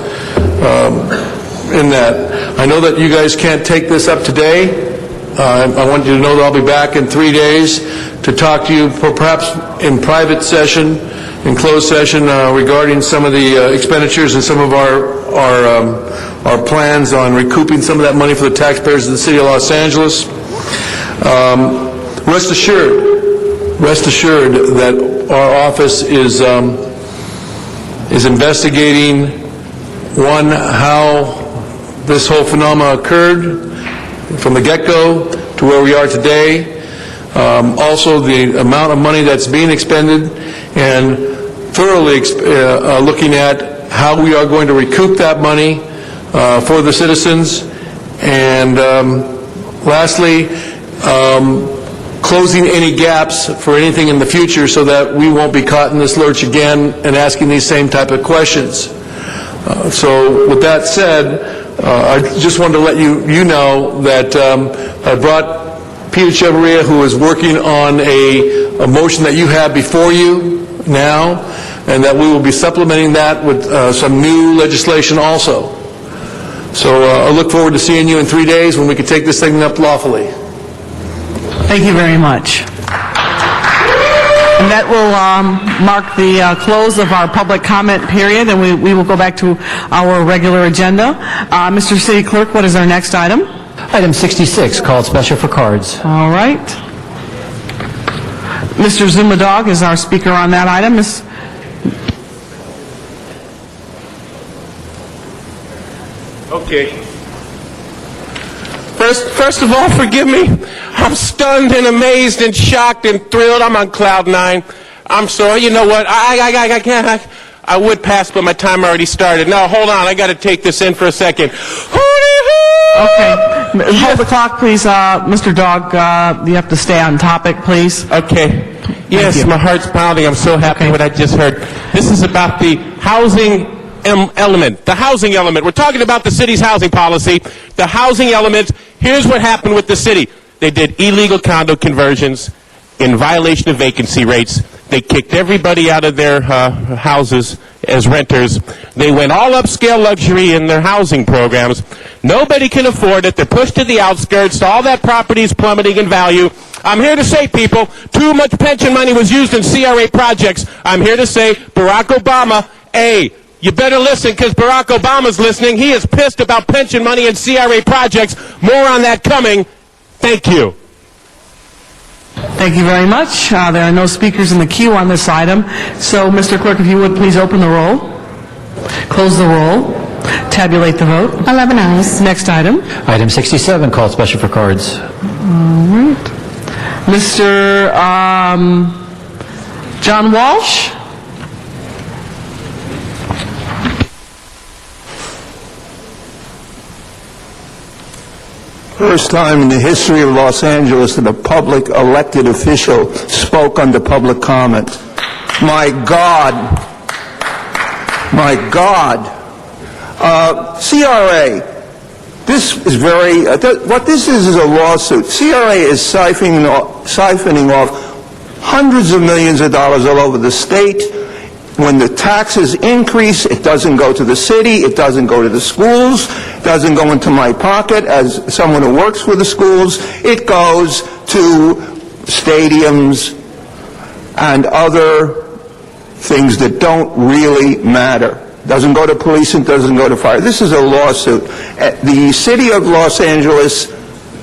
in that. I know that you guys can't take this up today. I want you to know that I'll be back in 3 days to talk to you, perhaps in private session, in closed session, regarding some of the expenditures and some of our plans on recouping some of that money for the taxpayers of the city of Los Angeles. Rest assured that our office is investigating, one, how this whole phenomena occurred from the get-go to where we are today. Also, the amount of money that's being expended, and thoroughly looking at how we are going to recoup that money for the citizens. And lastly, closing any gaps for anything in the future so that we won't be caught in this lurch again and asking these same type of questions. So with that said, I just wanted to let you know that I brought Peter Chevarria, who is working on a motion that you have before you now, and that we will be supplementing that with some new legislation also. So I look forward to seeing you in 3 days when we can take this thing up lawfully. Thank you very much. And that will mark the close of our public comment period, and we will go back to our regular agenda. Mr. City Clerk, what is our next item? Item 66, called special for cards. All right. Mr. Zumadog is our speaker on that item. Okay. First of all, forgive me. I'm stunned and amazed and shocked and thrilled. I'm on cloud nine. I'm sorry. You know what? I can't. I would pass, but my time already started. No, hold on. I got to take this in for a second. Okay. Hold the clock, please. Mr. Dog, you have to stay on topic, please. Okay. Yes, my heart's pounding. I'm so happy what I just heard. This is about the housing element. The housing element. We're talking about the city's housing policy. The housing element. Here's what happened with the city. They did illegal condo conversions in violation of vacancy rates. They kicked everybody out of their houses as renters. They went all upscale luxury in their housing programs. Nobody can afford it. They're pushed to the outskirts. All that property is plummeting in value. I'm here to say, people, too much pension money was used in CRA projects. I'm here to say, Barack Obama, you better listen, because Barack Obama's listening. He is pissed about pension money and CRA projects. More on that coming. Thank you. Thank you very much. There are no speakers in the queue on this item. So, Mr. Clerk, if you would please open the roll, close the roll, tabulate the vote. 11 ayes. Next item. Item 67, called special for cards. All right. Mr. John Walsh. First time in the history of Los Angeles that a public elected official spoke under public comment. My God. My God. CRA. This is very, what this is a lawsuit. CRA is siphoning off hundreds of millions of dollars all over the state. When the taxes increase, it doesn't go to the city, it doesn't go to the schools, it doesn't go into my pocket as someone who works for the schools. It goes to stadiums and other things that don't really matter. Doesn't go to police, it doesn't go to fire. This is a lawsuit. The city of Los Angeles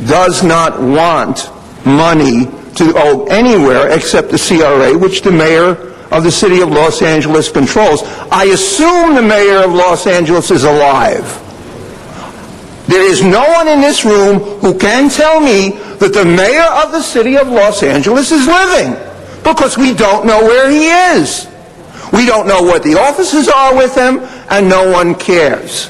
does not want money to owe anywhere except the CRA, which the mayor of the city of Los Angeles controls. I assume the mayor of Los Angeles is alive. There is no one in this room who can tell me that the mayor of the city of Los Angeles is living, because we don't know where he is. We don't know what the offices are with him, and no one cares.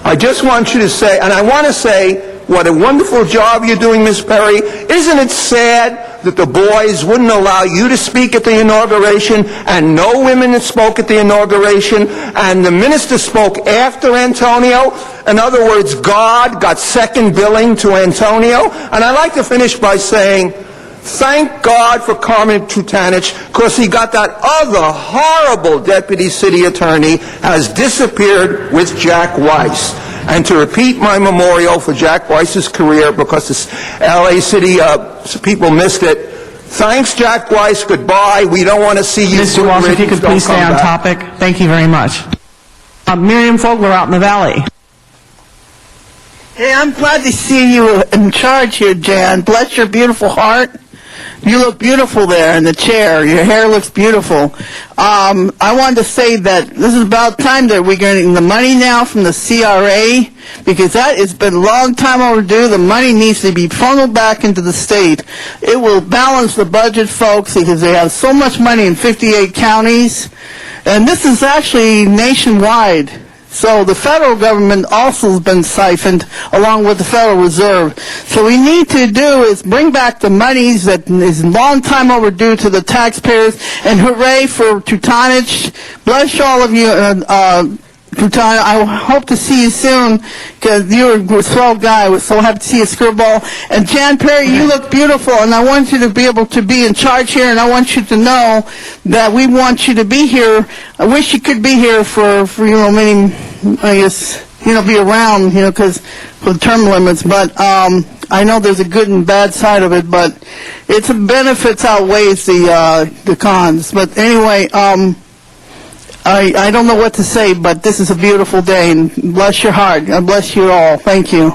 I just want you to say, and I want to say what a wonderful job you're doing, Miss Perry. Isn't it sad that the boys wouldn't allow you to speak at the inauguration, and no women spoke at the inauguration, and the minister spoke after Antonio? In other words, God got second billing to Antonio. And I'd like to finish by saying, thank God for Carmen Tutanich, because he got that other horrible deputy city attorney has disappeared with Jack Weiss. And to repeat my memorial for Jack Weiss's career, because the LA City people missed it, thanks, Jack Weiss. Goodbye. We don't want to see you. Mr. Walsh, if you could please stay on topic. Thank you very much. Miriam Fogler out in the valley. Hey, I'm glad to see you in charge here, Jan. Bless your beautiful heart. You look beautiful there in the chair. Your hair looks beautiful. I wanted to say that this is about time that we're getting the money now from the CRA, because that has been a long time overdue. The money needs to be funneled back into the state. It will balance the budget, folks, because they have so much money in 58 counties. And this is actually nationwide. So the federal government also has been siphoned along with the Federal Reserve. So what we need to do is bring back the monies that is long time overdue to the taxpayers. And hooray for Tutanich. Bless all of you, Tutanich. I hope to see you soon, because you're a swell guy. We're so happy to see you, Screwball. And Jan Perry, you look beautiful, and I want you to be able to be in charge here, and I want you to know that we want you to be here. I wish you could be here for many, I guess, be around, because for the term limits. But I know there's a good and bad side of it, but its benefits outweighs the cons. But anyway, I don't know what to say, but this is a beautiful day, and bless your heart. God bless you all. Thank you.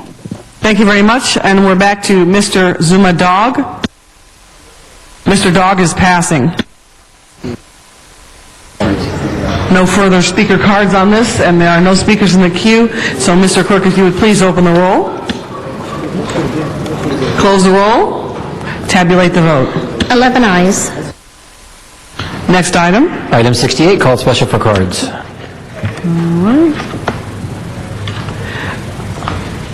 Thank you very much. And we're back to Mr. Zuma Dog. Mr. Dog is passing. No further speaker cards on this, and there are no speakers in the queue. So, Mr. Clerk, if you would please open the roll. Close the roll. Tabulate the vote. 11 ayes. Next item. Item 68, called special for cards. All right.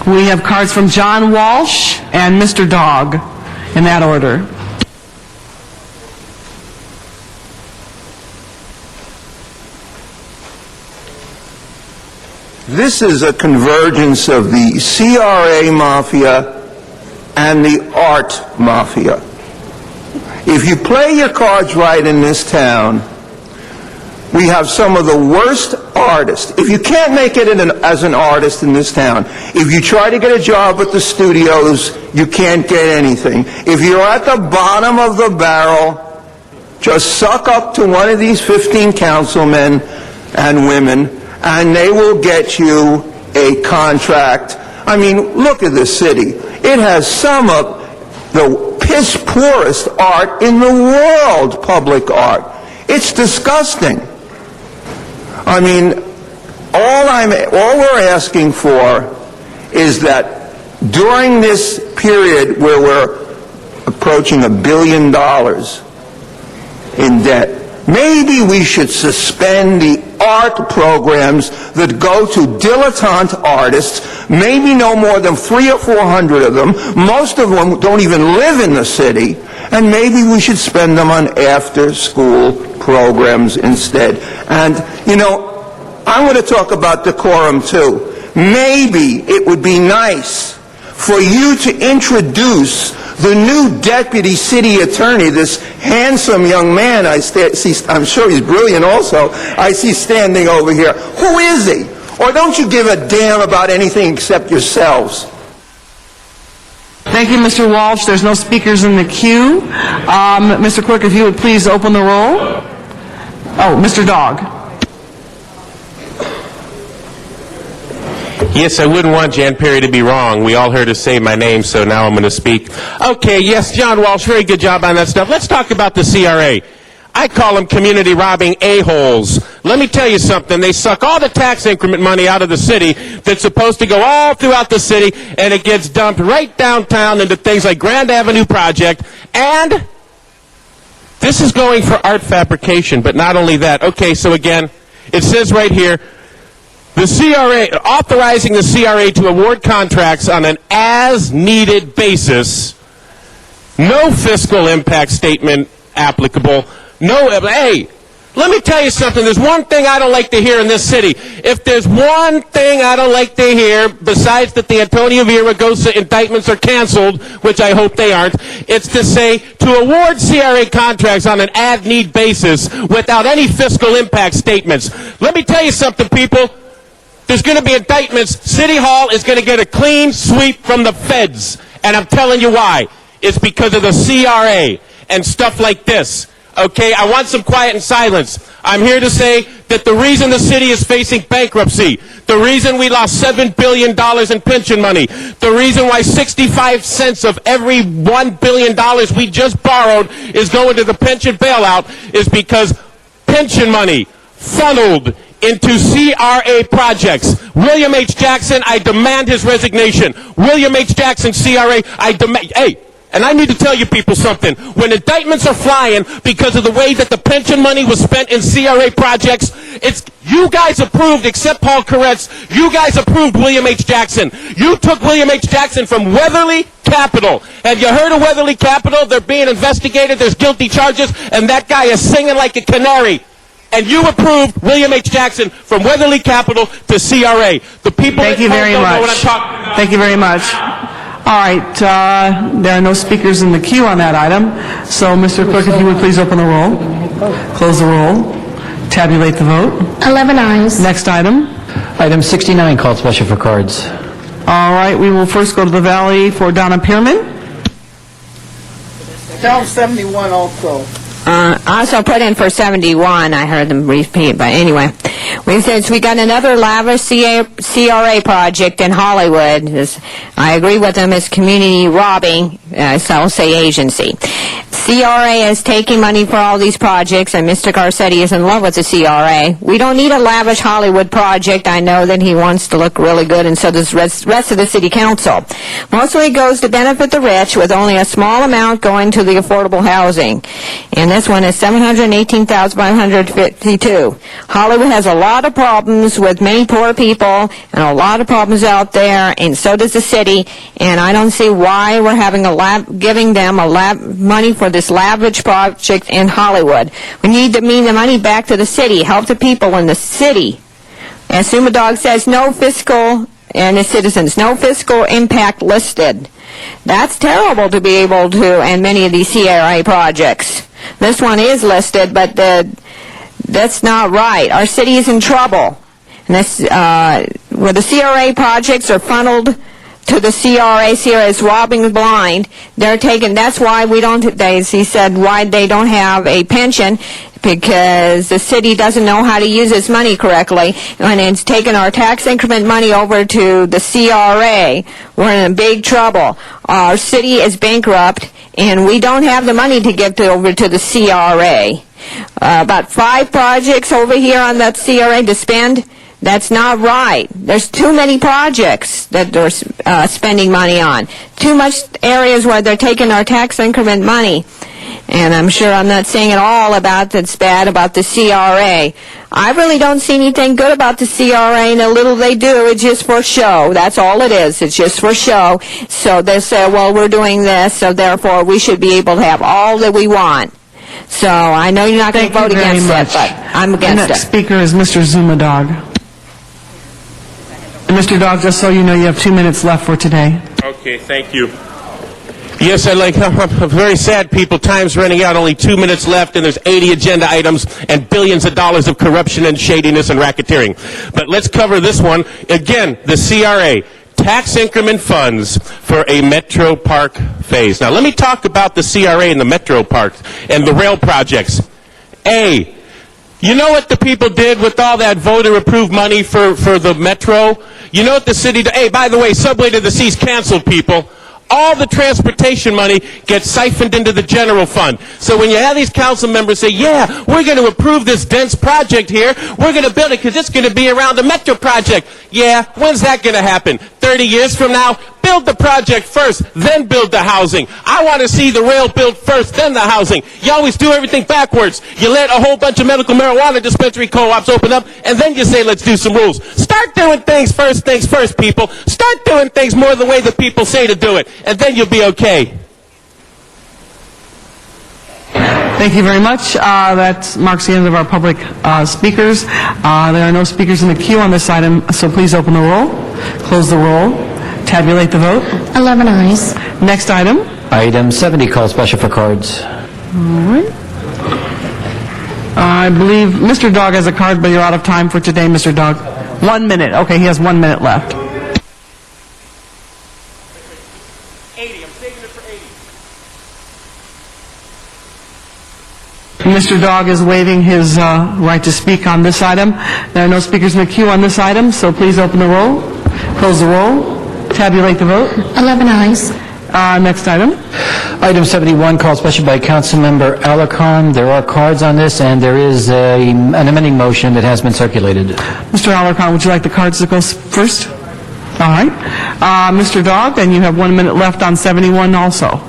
We have cards from John Walsh and Mr. Dog, in that order. This is a convergence of the CRA mafia and the art mafia. If you play your cards right in this town, we have some of the worst artists. If you can't make it as an artist in this town, if you try to get a job at the studios, you can't get anything. If you're at the bottom of the barrel, just suck up to one of these 15 councilmen and women, and they will get you a contract. I mean, look at this city. It has some of the piss poorest art in the world, public art. It's disgusting. I mean, all we're asking for is that during this period where we're approaching $1 billion in debt, maybe we should suspend the art programs that go to dilettante artists, maybe no more than 300 or 400 of them. Most of them don't even live in the city. And maybe we should spend them on after-school programs instead. And, I'm going to talk about decorum, too. Maybe it would be nice for you to introduce the new deputy city attorney, this handsome young man I see, I'm sure he's brilliant also, I see standing over here. Who is he? Or don't you give a damn about anything except yourselves? Thank you, Mr. Walsh. There's no speakers in the queue. Mr. Clerk, if you would please open the roll. Oh, Mr. Dog. Yes, I wouldn't want Jan Perry to be wrong. We all heard her say my name, so now I'm going to speak. Okay, yes, John Walsh, very good job on that stuff. Let's talk about the CRA. I call them community robbing a-holes. Let me tell you something. They suck all the tax increment money out of the city that's supposed to go all throughout the city, and it gets dumped right downtown into things like Grand Avenue Project. And this is going for art fabrication, but not only that. Okay, so again, it says right here, The CRA, authorizing the CRA to award contracts on an as-needed basis, no fiscal impact statement applicable, hey, let me tell you something. There's one thing I don't like to hear in this city. If there's one thing I don't like to hear, besides that the Antonio Villaraigosa indictments are canceled, which I hope they aren't, it's to say to award CRA contracts on an ad-need basis without any fiscal impact statements. Let me tell you something, people. There's going to be indictments. City Hall is going to get a clean sweep from the feds. And I'm telling you why. It's because of the CRA and stuff like this. Okay, I want some quiet and silence. I'm here to say that the reason the city is facing bankruptcy, the reason we lost $7 billion in pension money, the reason why 65 cents of every $1 billion we just borrowed is going to the pension bailout is because pension money funneled into CRA projects. William H. Jackson, I demand his resignation. William H. Jackson, CRA, I demand... Hey! And I need to tell you people something. When indictments are flying because of the way that the pension money was spent in CRA projects, it's you guys approved, except Paul Koretz, you guys approved William H. Jackson. You took William H. Jackson from Weatherly Capital. Have you heard of Weatherly Capital? They're being investigated. There's guilty charges, and that guy is singing like a canary. And you approved William H. Jackson from Weatherly Capital to CRA. The people Thank you very don't know much. what I'm talking about. Thank you very much. All right, there are no speakers in the queue on that item. So, Mr. Clerk, if you would please open the roll, close the roll, tabulate the vote. 11 ayes. Next item. Item 69 called special for cards. All right, we will first go to the Valley for Donna Pearman. Down 71 also. Also put in for 71. I heard them repeat, but anyway. Since we got another lavish CRA project in Hollywood, I agree with them, it's community robbing, so I'll say agency. CRA is taking money for all these projects, and Mr. Garcetti is in love with the CRA. We don't need a lavish Hollywood project. I know that he wants to look really good, and so does the rest of the city council. Mostly it goes to benefit the rich, with only a small amount going to the affordable housing. And this one is $718,552. Hollywood has a lot of problems with many poor people and a lot of problems out there, and so does the city. And I don't see why we're having giving them money for this lavish project in Hollywood. We need to mean the money back to the city, help the people in the city. As Suma Dog says, no fiscal, and the citizens, no fiscal impact listed. That's terrible to be able to, and many of these CRA projects. This one is listed, but that's not right. Our city is in trouble. And this, where the CRA projects are funneled to the CRA is robbing blind. They're taking, that's why we don't, he said why they don't have a pension, because the city doesn't know how to use its money correctly, and it's taken our tax increment money over to the CRA. We're in big trouble. Our city is bankrupt, and we don't have the money to give over to the CRA. About 5 projects over here on that CRA to spend. That's not right. There's too many projects that they're spending money on. Too much areas where they're taking our tax increment money. And I'm sure I'm not saying at all about that's bad about the CRA. I really don't see anything good about the CRA, and the little they do, it's just for show. That's all it is. It's just for show. So they say, well, we're doing this, so therefore we should be able to have all that we want. So I know you're not going to vote against it, but I'm against it. The next speaker is Mr. Zuma Dog. And Mr. Dog, just so you know, you have 2 minutes left for today. Okay, thank you. Yes, I'm very sad, people. Time's running out. Only 2 minutes left, and there's 80 agenda items and billions of dollars of corruption and shadiness and racketeering. But let's cover this one. Again, the CRA, tax increment funds for a Metro Park phase. Now, let me talk about the CRA and the Metro Park and the rail projects. You know what the people did with all that voter-approved money for the Metro? You know what the city did? Hey, by the way, Subway to the Sea's canceled, people. All the transportation money gets siphoned into the general fund. So when you have these council members say, yeah, we're going to approve this dense project here, we're going to build it because it's going to be around the Metro project. Yeah, when's that going to happen? 30 years from now? Build the project first, then build the housing. I want to see the rail built first, then the housing. You always do everything backwards. You let a whole bunch of medical marijuana dispensary co-ops open up, and then you say, let's do some rules. Start doing things first, people. Start doing things more the way the people say to do it, and then you'll be okay. Thank you very much. That marks the end of our public speakers. There are no speakers in the queue on this item, so please open the roll, close the roll, tabulate the vote. 11 ayes. Next item. Item 70, call special for cards. All right. I believe Mr. Dog has a card, but you're out of time for today, Mr. Dog. 1 minute. Okay, he has 1 minute left. 80. I'm saving it for 80. Mr. Dog is waiving his right to speak on this item. There are no speakers in the queue on this item, so please open the roll, close the roll, tabulate the vote. 11 ayes. Next item. Item 71, called special by Councilmember Alarcon. There are cards on this, and there is an amending motion that has been circulated. Mr. Alarcon, would you like the cards to go first? All right. Mr. Dog, then you have 1 minute left on 71 also.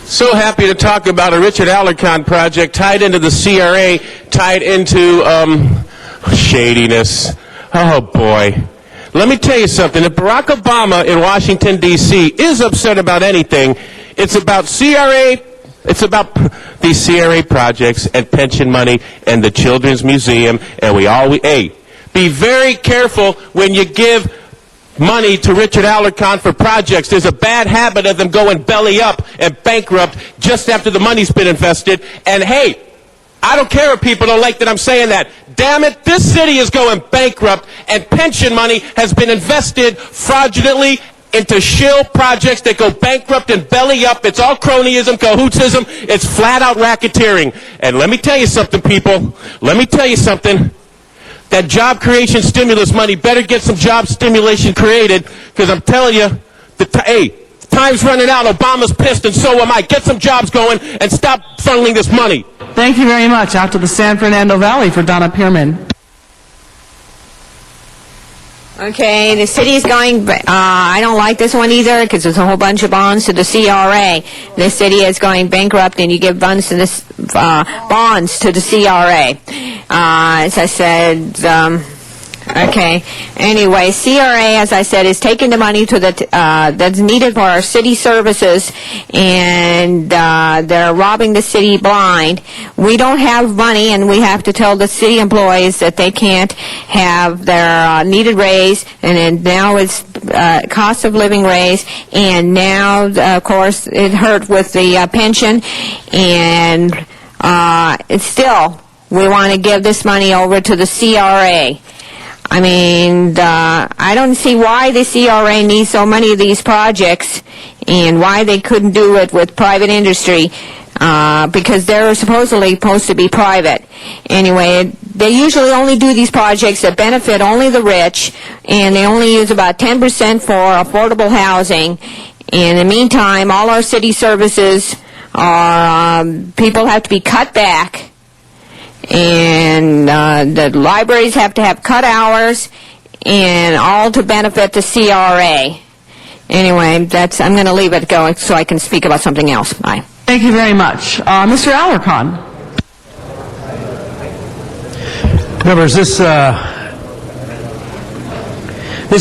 So happy to talk about a Richard Alarcon project tied into the CRA, tied into shadiness. Oh, boy. Let me tell you something. If Barack Obama in Washington, D.C. is upset about anything, it's about CRA, it's about these CRA projects and pension money and the Children's Museum, and be very careful when you give money to Richard Alarcon for projects. There's a bad habit of them going belly up and bankrupt just after the money's been invested. And hey, I don't care if people don't like that I'm saying that. Damn it, this city is going bankrupt, and pension money has been invested fraudulently into shill projects that go bankrupt and belly up. It's all cronyism, cahootsism. It's flat-out racketeering. And let me tell you something, people. Let me tell you something. That job creation stimulus money better get some job stimulation created, because I'm telling you, time's running out. Obama's pissed, and so am I. Get some jobs going and stop funneling this money. Thank you very much. Out to the San Fernando Valley for Donna Pearman. Okay, the city's going, I don't like this one either because there's a whole bunch of bonds to the CRA. The city is going bankrupt and you give bonds to this, bonds to the CRA. As I said, okay. Anyway, CRA, as I said, is taking the money to the that's needed for our city services, and they're robbing the city blind. We don't have money, and we have to tell the city employees that they can't have their needed raise, and then now it's cost of living raise, and now, of course, it hurt with the pension, and it's still, we want to give this money over to the CRA. I mean, I don't see why the CRA needs so many of these projects and why they couldn't do it with private industry, because they're supposedly supposed to be private. Anyway, they usually only do these projects that benefit only the rich, and they only use about 10% for affordable housing. In the meantime, all our city services are, people have to be cut back. And the libraries have to have cut hours, and all to benefit the CRA. Anyway, I'm going to leave it going so I can speak about something else. Bye. Thank you very much. Mr. Alarcon. Members, this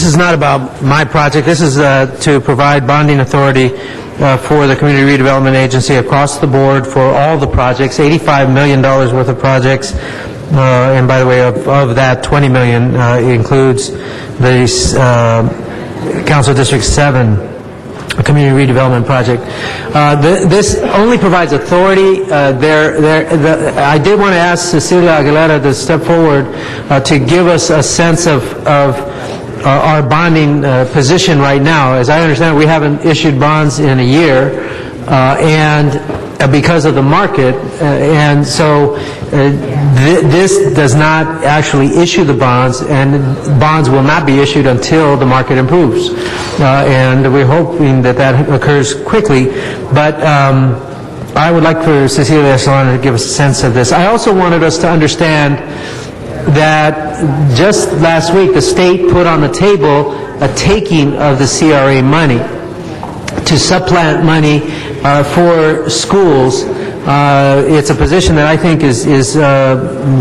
is not about my project. This is to provide bonding authority for the Community Redevelopment Agency across the board for all the projects, $85 million worth of projects. And by the way, of that, $20 million includes the Council District 7 Community Redevelopment Project. This only provides authority. I did want to ask Cecilia Aguilera to step forward to give us a sense of our bonding position right now. As I understand, we haven't issued bonds in a year, and because of the market, and so this does not actually issue the bonds, and bonds will not be issued until the market improves. And we're hoping that that occurs quickly, but I would like for Cecilia Solana to give us a sense of this. I also wanted us to understand that just last week the state put on the table a taking of the CRA money to supplant money for schools. It's a position that I think is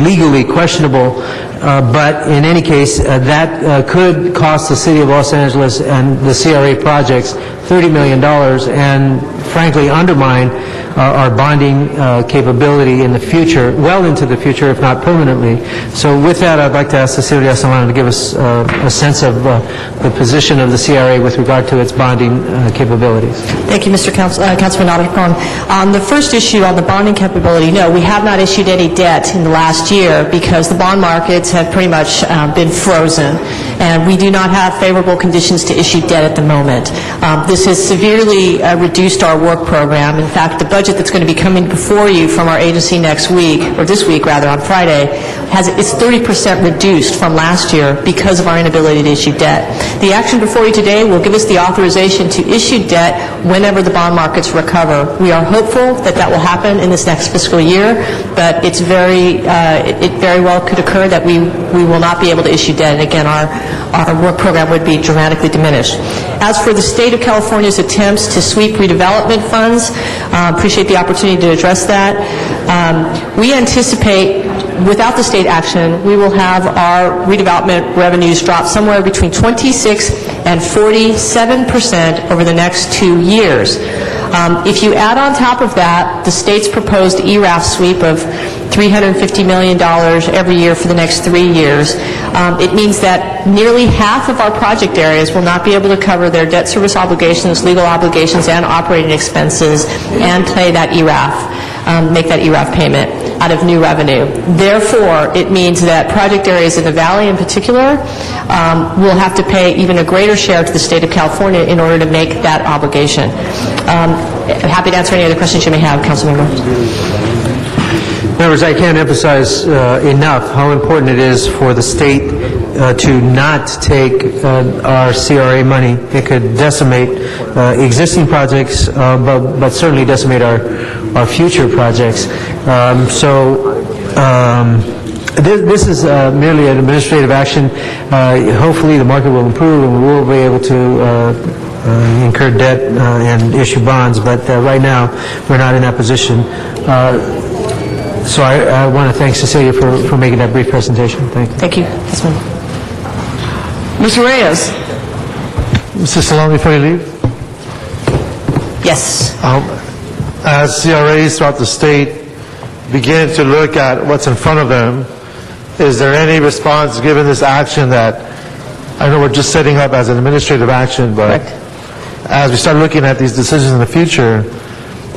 legally questionable, but in any case, that could cost the city of Los Angeles and the CRA projects $30 million and frankly undermine our bonding capability in the future, well into the future, if not permanently. So with that, I'd like to ask Cecilia Solano to give us a sense of the position of the CRA with regard to its bonding capabilities. Thank you, Mr. Councilman Alarcon. On the first issue on the bonding capability, no, we have not issued any debt in the last year because the bond markets have pretty much been frozen, and we do not have favorable conditions to issue debt at the moment. This has severely reduced our work program. In fact, the budget that's going to be coming before you from our agency next week, or this week rather, on Friday, it's 30% reduced from last year because of our inability to issue debt. The action before you today will give us the authorization to issue debt whenever the bond markets recover. We are hopeful that that will happen in this next fiscal year, but it very well could occur that we will not be able to issue debt, and again, our work program would be dramatically diminished. As for the state of California's attempts to sweep redevelopment funds, appreciate the opportunity to address that. We anticipate, without the state action, we will have our redevelopment revenues drop somewhere between 26 and 47% over the next 2 years. If you add on top of that the state's proposed ERAF sweep of $350 million every year for the next 3 years, it means that nearly half of our project areas will not be able to cover their debt service obligations, legal obligations, and operating expenses and pay that ERAF, make that ERAF payment out of new revenue. Therefore, it means that project areas in the Valley in particular will have to pay even a greater share to the state of California in order to make that obligation. I'm happy to answer any other questions you may have, Councilmember. Members, I can't emphasize enough how important it is for the state to not take our CRA money. It could decimate existing projects, but certainly decimate our future projects. This is merely an administrative action. Hopefully the market will improve and we will be able to incur debt and issue bonds, but right now we're not in that position. So I want to thank Cecilia for making that brief presentation. Thank you. Thank you. Mr. Reyes. Mr. Salome, before you leave? Yes. As CRAs throughout the state begin to look at what's in front of them, is there any response given this action that, I know we're just setting up as an administrative action, but as we start looking at these decisions in the future,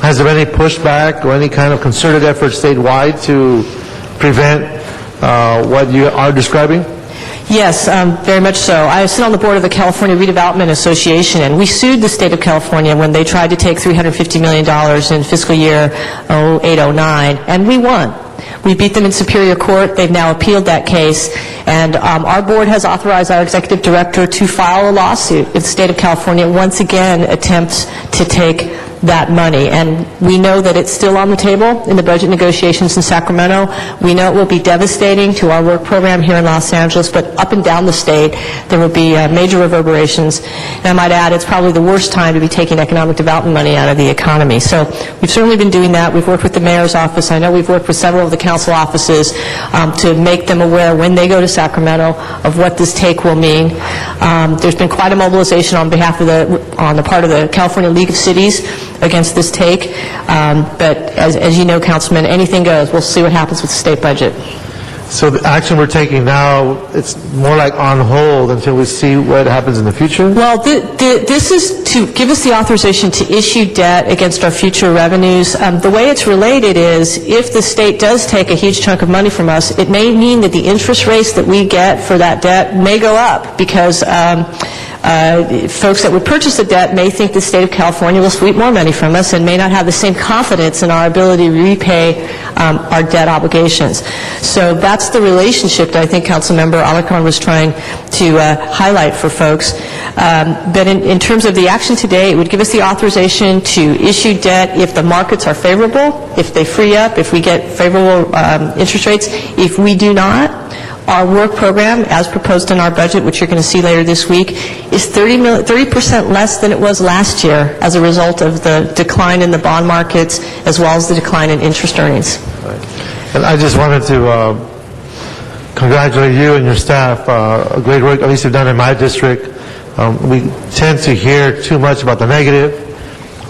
has there been any pushback or any kind of concerted effort statewide to prevent what you are describing? Yes, very much so. I sit on the board of the California Redevelopment Association, and we sued the state of California when they tried to take $350 million in fiscal year 08-09, and we won. We beat them in Superior Court. They've now appealed that case, and our board has authorized our executive director to file a lawsuit if the state of California once again attempts to take that money. And we know that it's still on the table in the budget negotiations in Sacramento. We know it will be devastating to our work program here in Los Angeles, but up and down the state there will be major reverberations. And I might add, it's probably the worst time to be taking economic development money out of the economy. So we've certainly been doing that. We've worked with the mayor's office. I know we've worked with several of the council offices to make them aware when they go to Sacramento of what this take will mean. There's been quite a mobilization on behalf of on the part of the California League of Cities against this take, but as you know, Councilman, anything goes. We'll see what happens with the state budget. So the action we're taking now, it's more like on hold until we see what happens in the future? Well, this is to give us the authorization to issue debt against our future revenues. The way it's related is if the state does take a huge chunk of money from us, it may mean that the interest rates that we get for that debt may go up because folks that would purchase the debt may think the state of California will sweep more money from us and may not have the same confidence in our ability to repay our debt obligations. So that's the relationship that I think Councilmember Alarcon was trying to highlight for folks. But in terms of the action today, it would give us the authorization to issue debt if the markets are favorable, if they free up, if we get favorable interest rates. If we do not, Our work program, as proposed in our budget, which you're going to see later this week, is 30% less than it was last year as a result of the decline in the bond markets as well as the decline in interest earnings. And I just wanted to congratulate you and your staff. Great work, at least you've done in my district. We tend to hear too much about the negative,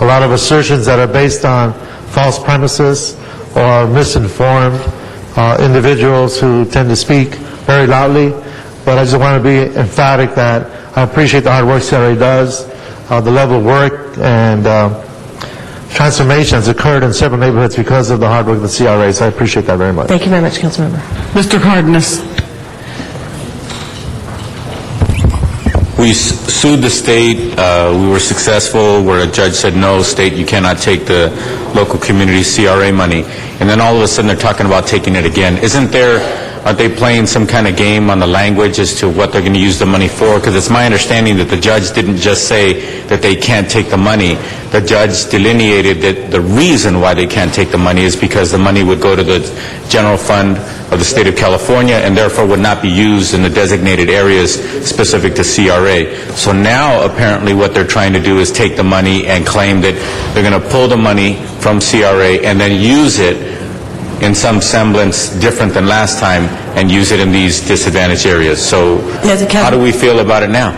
a lot of assertions that are based on false premises or misinformed individuals who tend to speak very loudly. But I just want to be emphatic that I appreciate the hard work CRA does, the level of work and transformation has occurred in several neighborhoods because of the hard work of the CRA, so I appreciate that very much. Thank you very much, Councilmember. Mr. Cardenas. We sued the state. We were successful where a judge said, no, state, you cannot take the local community CRA money. And then all of a sudden they're talking about taking it again. Aren't they playing some kind of game on the language as to what they're going to use the money for? Because it's my understanding that the judge didn't just say that they can't take the money. The judge delineated that the reason why they can't take the money is because the money would go to the general fund of the state of California and therefore would not be used in the designated areas specific to CRA. So now apparently what they're trying to do is take the money and claim that they're going to pull the money from CRA and then use it in some semblance different than last time and use it in these disadvantaged areas. So how do we feel about it now?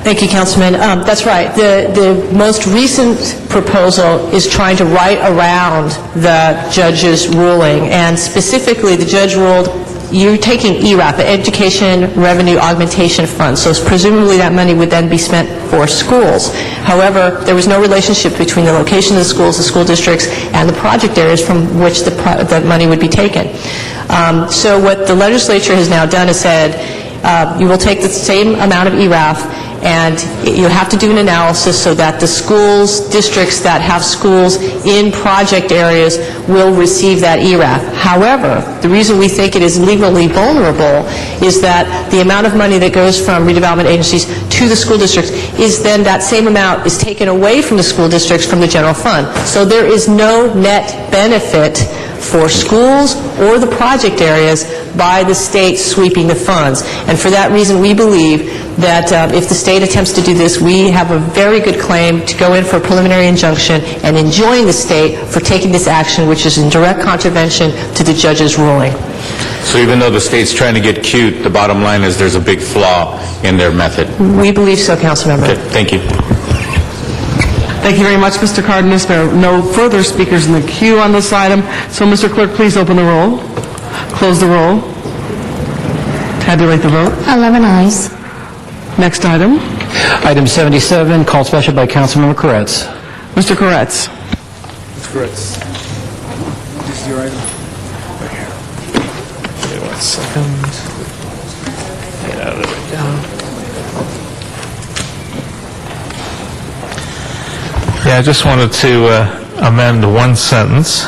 Thank you, Councilman. That's right. The most recent proposal is trying to write around the judge's ruling, and specifically the judge ruled you're taking ERAF, the Education Revenue Augmentation Fund, so presumably that money would then be spent for schools. However, there was no relationship between the location of the schools, the school districts, and the project areas from which the money would be taken. So what the legislature has now done is said, you will take the same amount of ERAF and you have to do an analysis so that the schools, districts that have schools in project areas will receive that ERAF. However, the reason we think it is legally vulnerable is that the amount of money that goes from redevelopment agencies to the school districts is then that same amount is taken away from the school districts from the general fund. So there is no net benefit for schools or the project areas by the state sweeping the funds. And for that reason, we believe that if the state attempts to do this, we have a very good claim to go in for a preliminary injunction and enjoin the state for taking this action, which is in direct contravention to the judge's ruling. So even though the state's trying to get cute, the bottom line is there's a big flaw in their method. We believe so, Councilmember. Okay, thank you. Thank you very much, Mr. Cardenas. There are no further speakers in the queue on this item. So, Mr. Clerk, please open the roll, close the roll, tabulate the vote. 11 ayes. Next item. Item 77, called special by Councilmember Koretz. Mr. Koretz. Mr. Koretz. This is your item? Right here. Okay, 1 second. Yeah, there we go. Yeah, I just wanted to amend one sentence,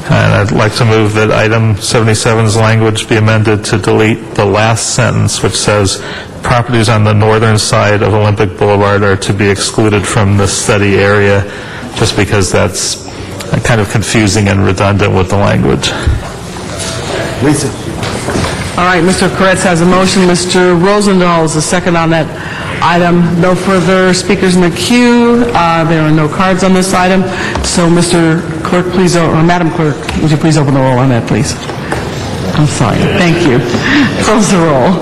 and I'd like to move that item 77's language be amended to delete the last sentence, which says, properties on the northern side of Olympic Boulevard are to be excluded from the study area, just because that's kind of confusing and redundant with the language. Lisa. All right, Mr. Koretz has a motion. Mr. Rosendahl is the second on that item. No further speakers in the queue. There are no cards on this item. So, Mr. Clerk, please, or Madam Clerk, would you please open the roll on that, please? I'm sorry. Thank you. Close the roll.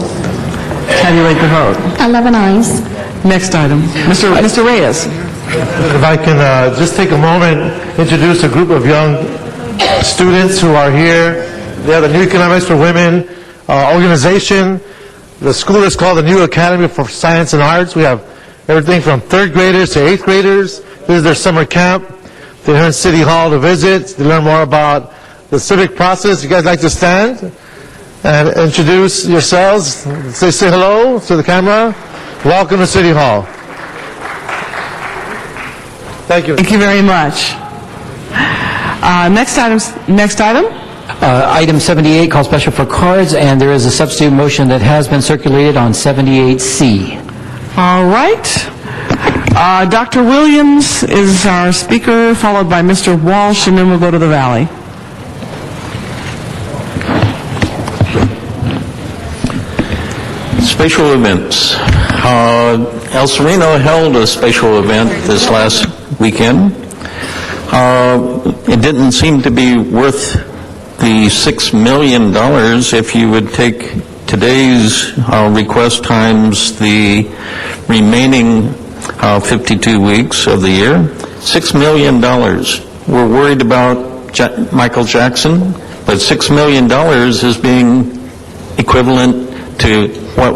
Tabulate the vote. 11 ayes. Next item. Mr. Reyes. If I can just take a moment, introduce a group of young students who are here. They are the New Economics for Women organization. The school is called the New Academy for Science and Arts. We have everything from 3rd graders to 8th graders. This is their summer camp. They're here in City Hall to visit, to learn more about the civic process. You guys like to stand and introduce yourselves? Say hello to the camera. Welcome to City Hall. Thank you. Thank you very much. Next item. Item 78, called special for cards, and there is a substitute motion that has been circulated on 78C. All right. Dr. Williams is our speaker, followed by Mr. Walsh, and then we'll go to the Valley. Special events. El Sereno held a special event this last weekend. It didn't seem to be worth the $6 million if you would take today's request times the remaining 52 weeks of the year. $6 million. We're worried about Michael Jackson, but $6 million is being equivalent to what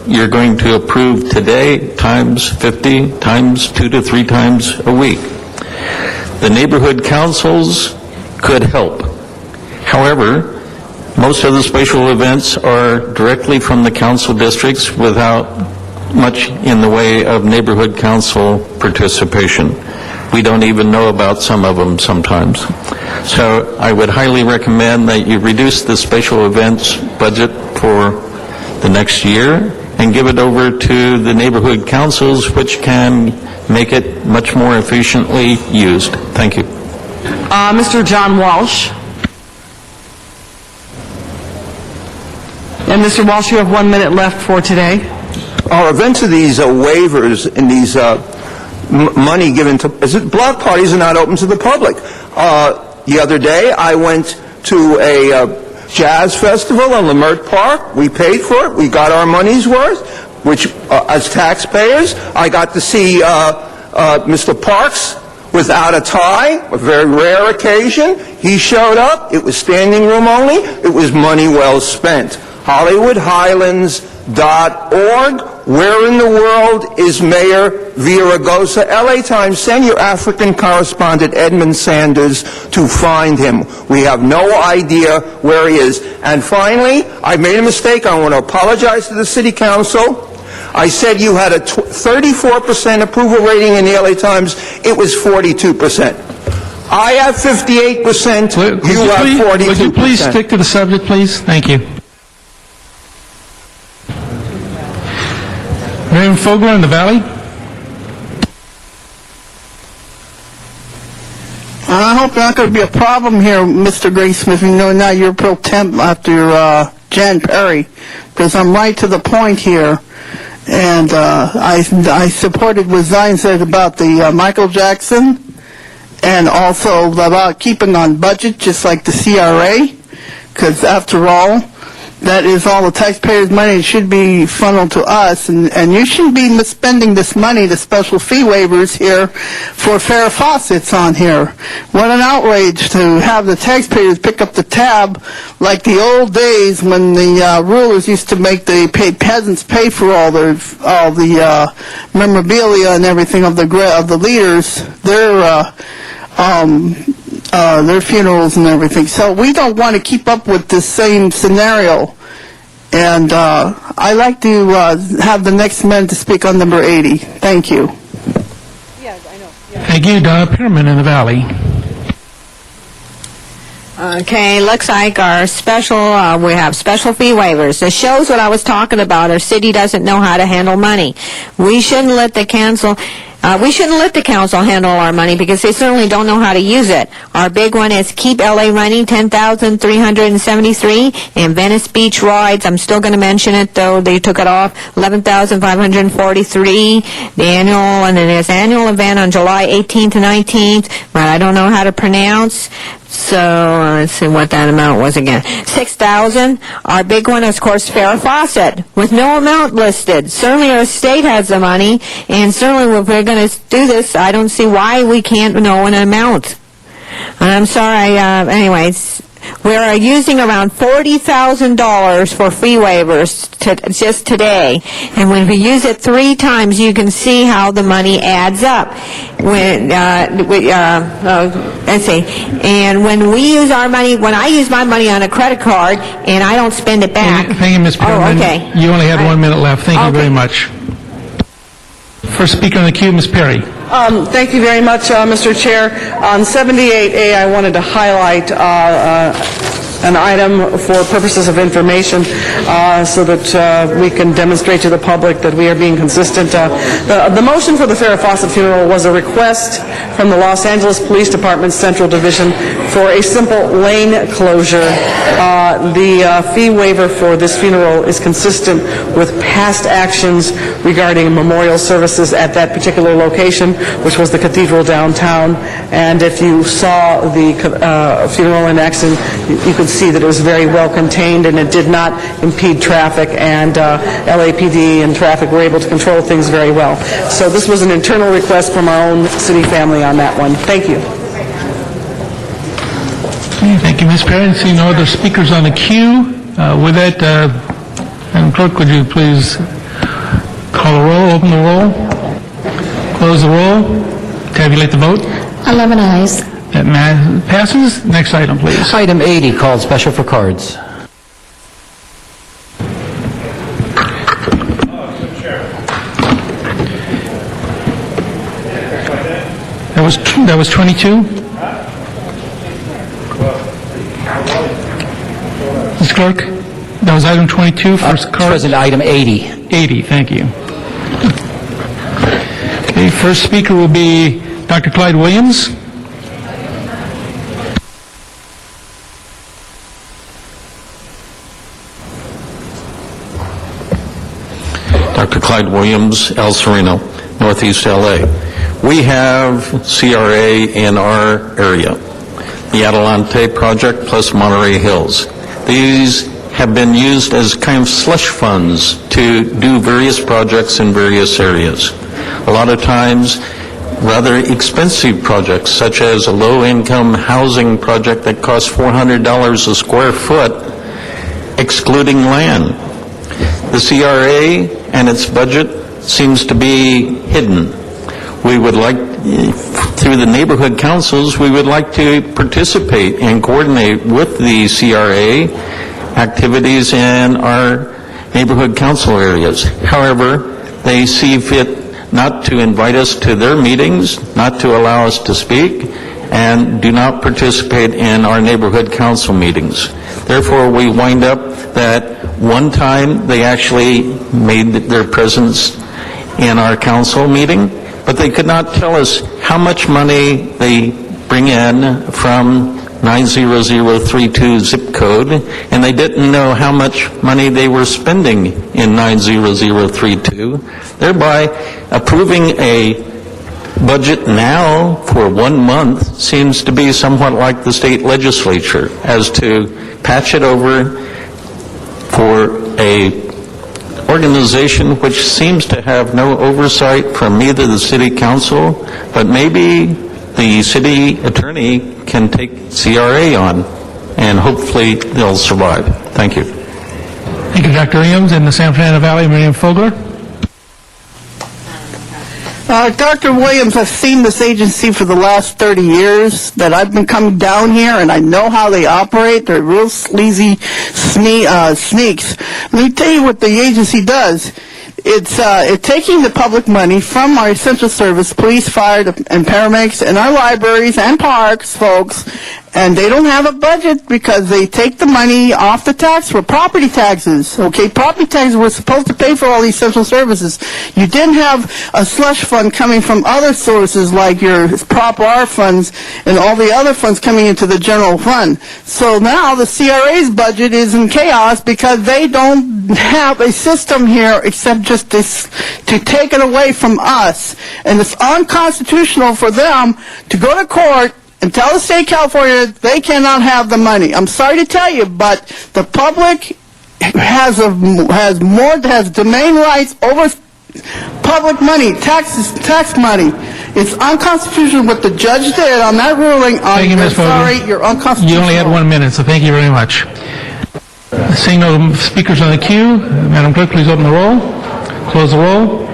you're going to approve today times 50 times 2 to 3 times a week. The neighborhood councils could help. However, most of the special events are directly from the council districts without much in the way of neighborhood council participation. We don't even know about some of them sometimes. So I would highly recommend that you reduce the special events budget for the next year and give it over to the neighborhood councils, which can make it much more efficiently used. Thank you. Mr. John Walsh. And Mr. Walsh, you have 1 minute left for today. Our events of these waivers and these money given to block parties are not open to the public. The other day, I went to a jazz festival in Lemert Park. We paid for it. We got our money's worth, which, as taxpayers, I got to see Mr. Parks without a tie, a very rare occasion. He showed up. It was standing room only. It was money well spent. HollywoodHighlands.org. Where in the world is Mayor Villaraigosa? LA Times, send your African correspondent Edmund Sanders to find him. We have no idea where he is. And finally, I made a mistake. I want to apologize to the City Council. I said you had a 34% approval rating in the LA Times. It was 42%. I have 58%. You have 42%. Would you please stick to the subject, please? Thank you. Mayor Fogler in the Valley. I hope not going to be a problem here, Mr. Graysmith. You know, now you're pro temp after Jan Perry, because I'm right to the point here. And I supported what Zion said about the Michael Jackson, and also about keeping on budget, just like the CRA, because after all, that is all the taxpayers' money. It should be funneled to us, and you shouldn't be misspending this money, the special fee waivers here, for Farrah Fawcett's on here. What an outrage to have the taxpayers pick up the tab like the old days when the rulers used to make the peasants pay for all the memorabilia and everything of the leaders, their funerals and everything. So we don't want to keep up with this same scenario. And I'd like to have the next man to speak on number 80. Thank you. Thank you, Donna Pearman in the Valley. Okay, looks like our special, we have special fee waivers. This shows what I was talking about. Our city doesn't know how to handle money. We shouldn't let the council handle our money because they certainly don't know how to use it. Our big one is Keep LA Running, $10,373, and Venice Beach Rides. I'm still going to mention it, though they took it off. $11,543. The annual, and then there's annual event on July 18th to 19th, but I don't know how to pronounce. So let's see what that amount was again. $6,000. Our big one is, of course, Farrah Fawcett, with no amount listed. Certainly our state has the money, and certainly if we're going to do this, I don't see why we can't know an amount. And I'm sorry. Anyways, we're using around $40,000 for fee waivers just today. And when we use it 3 times, you can see how the money adds up. Let's see. And when we use our money, when I use my money on a credit card and I don't spend it back. Thank you, Ms. Pearman. Oh, okay. You only had 1 minute left. Thank you very much. First speaker on the queue, Ms. Perry. Thank you very much, Mr. Chair. On 78A, I wanted to highlight an item for purposes of information so that we can demonstrate to the public that we are being consistent. The motion for the Farrah Fawcett funeral was a request from the Los Angeles Police Department's Central Division for a simple lane closure. The fee waiver for this funeral is consistent with past actions regarding memorial services at that particular location, which was the cathedral downtown. And if you saw the funeral in action, you could see that it was very well contained and it did not impede traffic, and LAPD and traffic were able to control things very well. So this was an internal request from our own city family on that one. Thank you. Okay, thank you, Ms. Perry. Seeing no other speakers on the queue, with that, Madam Clerk, would you please call the roll, open the roll, close the roll, tabulate the vote? 11 ayes. That passes. Next item, please. Item 80, called special for cards. That was 22? Ms. Clerk, that was item 22, first card? President, item 80. 80, thank you. Okay, first speaker will be Dr. Clyde Williams. Dr. Clyde Williams, El Sereno, Northeast LA. We have CRA in our area, the Adelante project plus Monterey Hills. These have been used as kind of slush funds to do various projects in various areas. A lot of times, rather expensive projects, such as a low-income housing project that costs $400 a square foot, excluding land. The CRA and its budget seems to be hidden. We would like, through the neighborhood councils, we would like to participate and coordinate with the CRA activities in our neighborhood council areas. However, they see fit not to invite us to their meetings, not to allow us to speak, and do not participate in our neighborhood council meetings. Therefore, we wind up that one time they actually made their presence in our council meeting, but they could not tell us how much money they bring in from 90032 zip code, and they didn't know how much money they were spending in 90032, thereby approving a budget now for 1 month seems to be somewhat like the state legislature, as to patch it over for a organization which seems to have no oversight from either the city council, but maybe the city attorney can take CRA on, and hopefully they'll survive. Thank you. Thank you, Dr. Williams. And the San Fernando Valley, Miriam Fogler. Dr. Williams, I've seen this agency for the last 30 years that I've been coming down here, and I know how they operate. They're real sleazy sneaks. Let me tell you what the agency does. It's taking the public money from our essential service, police, fire, and paramedics, and our libraries and parks, folks, and they don't have a budget because they take the money off the tax for property taxes. Okay, property taxes were supposed to pay for all these essential services. You didn't have a slush fund coming from other sources like your Prop R funds and all the other funds coming into the general fund. So now the CRA's budget is in chaos because they don't have a system here except just this, to take it away from us. And it's unconstitutional for them to go to court and tell the state of California they cannot have the money. I'm sorry to tell you, but the public has domain rights over public money, tax money. It's unconstitutional what the judge did on that ruling. Thank you, Ms. Fogler. Sorry, you're unconstitutional. You only had 1 minute, so thank you very much. Seeing no speakers on the queue, Madam Clerk, please open the roll, close the roll,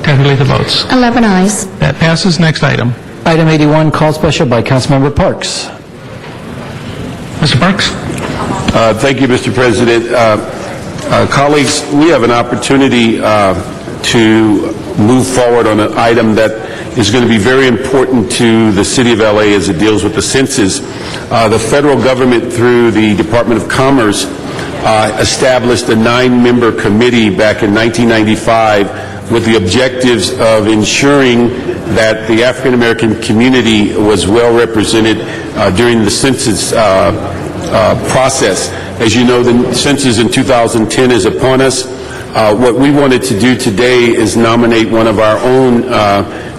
tabulate the votes. 11 ayes. That passes. Next item. Item 81, called special by Councilmember Parks. Mr. Parks? Thank you, Mr. President. Colleagues, we have an opportunity to move forward on an item that is going to be very important to the city of LA as it deals with the census. The federal government, through the Department of Commerce, established a 9-member committee back in 1995 with the objectives of ensuring that the African American community was well represented during the census process. As you know, the census in 2010 is upon us. What we wanted to do today is nominate one of our own,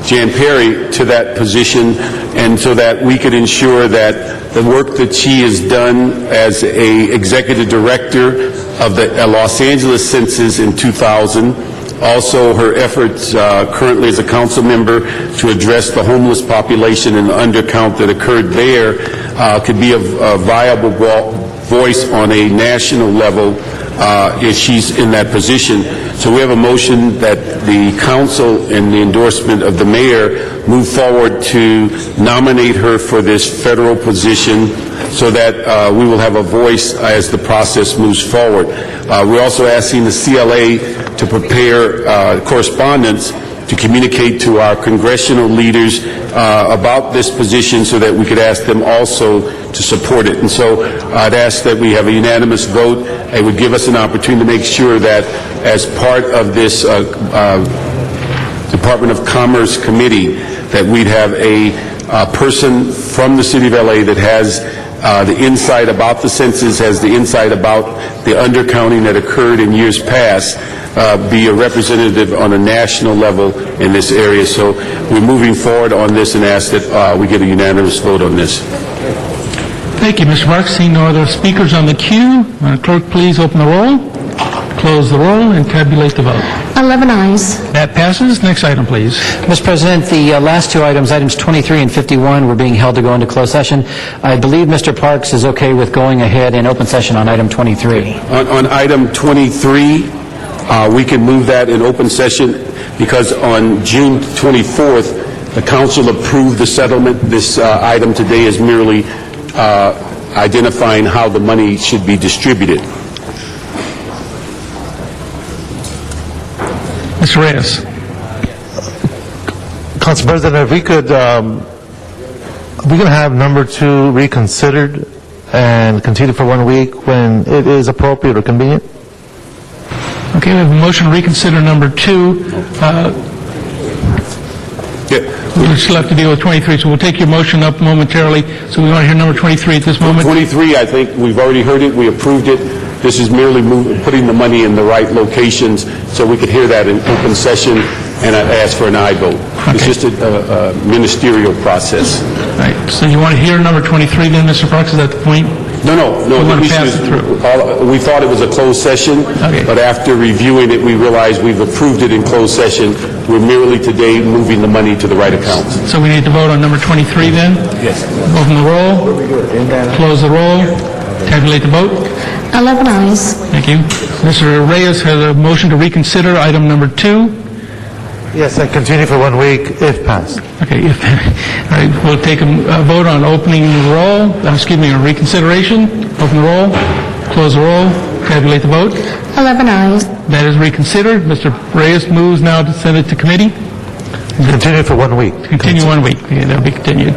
Jan Perry, to that position, and so that we could ensure that the work that she has done as a executive director of the Los Angeles census in 2000, also her efforts currently as a council member to address the homeless population and the undercount that occurred there, could be a viable voice on a national level if she's in that position. So we have a motion that the council, in the endorsement of the mayor, move forward to nominate her for this federal position so that we will have a voice as the process moves forward. We're also asking the CLA to prepare correspondence to communicate to our congressional leaders about this position so that we could ask them also to support it. And so I'd ask that we have a unanimous vote. It would give us an opportunity to make sure that as part of this Department of Commerce committee, that we'd have a person from the city of LA that has the insight about the census, has the insight about the undercounting that occurred in years past, be a representative on a national level in this area. So we're moving forward on this and ask that we get a unanimous vote on this. Thank you, Mr. Parks. Seeing no other speakers on the queue, clerk, please open the roll, close the roll, and tabulate the vote. 11 ayes. That passes. Next item, please. Mr. President, the last two items, items 23 and 51, were being held to go into closed session. I believe Mr. Parks is okay with going ahead in open session on item 23. On item 23, we can move that in open session because on June 24th, the council approved the settlement. This item today is merely identifying how the money should be distributed. Mr. Reyes. Council President, if we could, we're going to have number 2 reconsidered and continue for 1 week when it is appropriate or convenient. Okay, we have a motion to reconsider number 2. We still have to deal with 23, so we'll take your motion up momentarily. So we want to hear number 23 at this moment. 23, I think we've already heard it. We approved it. This is merely putting the money in the right locations so we could hear that in open session, and I'd ask for an aye vote. Okay. It's just a ministerial process. Right. So you want to hear number 23 then, Mr. Parks? Is that the point? No. We want to pass it through. We thought it was a closed session, but after reviewing it, we realized we've approved it in closed session. We're merely today moving the money to the right accounts. So we need to vote on number 23 then? Yes. Open the roll, close the roll, tabulate the vote. 11 ayes. Thank you. Mr. Reyes has a motion to reconsider item number 2. Yes, and continue for 1 week if passed. Okay. All right. We'll take a vote on opening the roll. A reconsideration. Open the roll. Close the roll. Tabulate the vote. 11 ayes. That is reconsidered. Mr. Reyes moves now to send it to committee. Continue for 1 week. Continue 1 week. Okay, that'll be continued.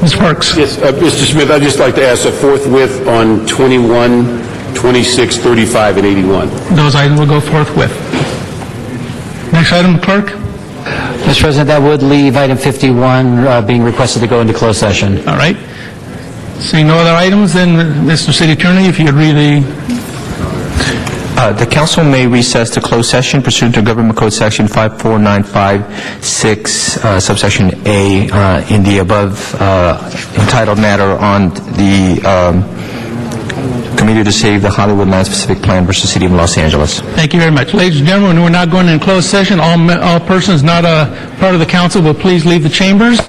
Mr. Parks. Yes, Mr. Smith, I'd just like to ask a forthwith on 21, 26, 35, and 81. Those items will go forthwith. Next item, clerk. Mr. President, that would leave item 51 being requested to go into closed session. All right. Seeing no other items, then, Mr. City Attorney, if you could read the... The council may recess to closed session pursuant to Government Code Section 54956, subsection A, in the above entitled matter on the Committee to Save the Hollywood Land Specific Plan versus City of Los Angeles. Thank you very much. Ladies and gentlemen, we're not going in closed session. All persons not a part of the council will please leave the chambers.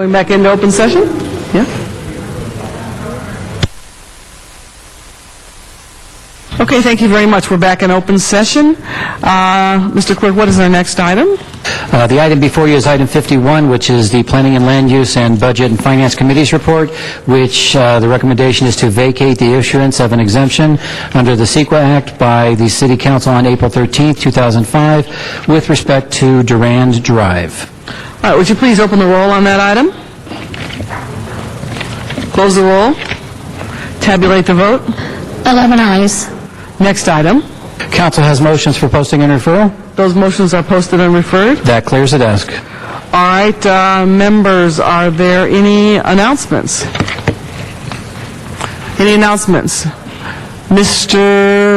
Going back into open session? Yeah? Okay, thank you very much. We're back in open session. Mr. Clerk, what is our next item? The item before you is item 51, which is the Planning and Land Use and Budget and Finance Committee's report, which the recommendation is to vacate the issuance of an exemption under the CEQA Act by the City Council on April 13th, 2005, with respect to Durand Drive. All right, would you please open the roll on that item? Close the roll. Tabulate the vote. 11 ayes. Next item. Council has motions for posting and referral. Those motions are posted and referred. That clears the desk. All right, members, are there any announcements? Any announcements? Mr.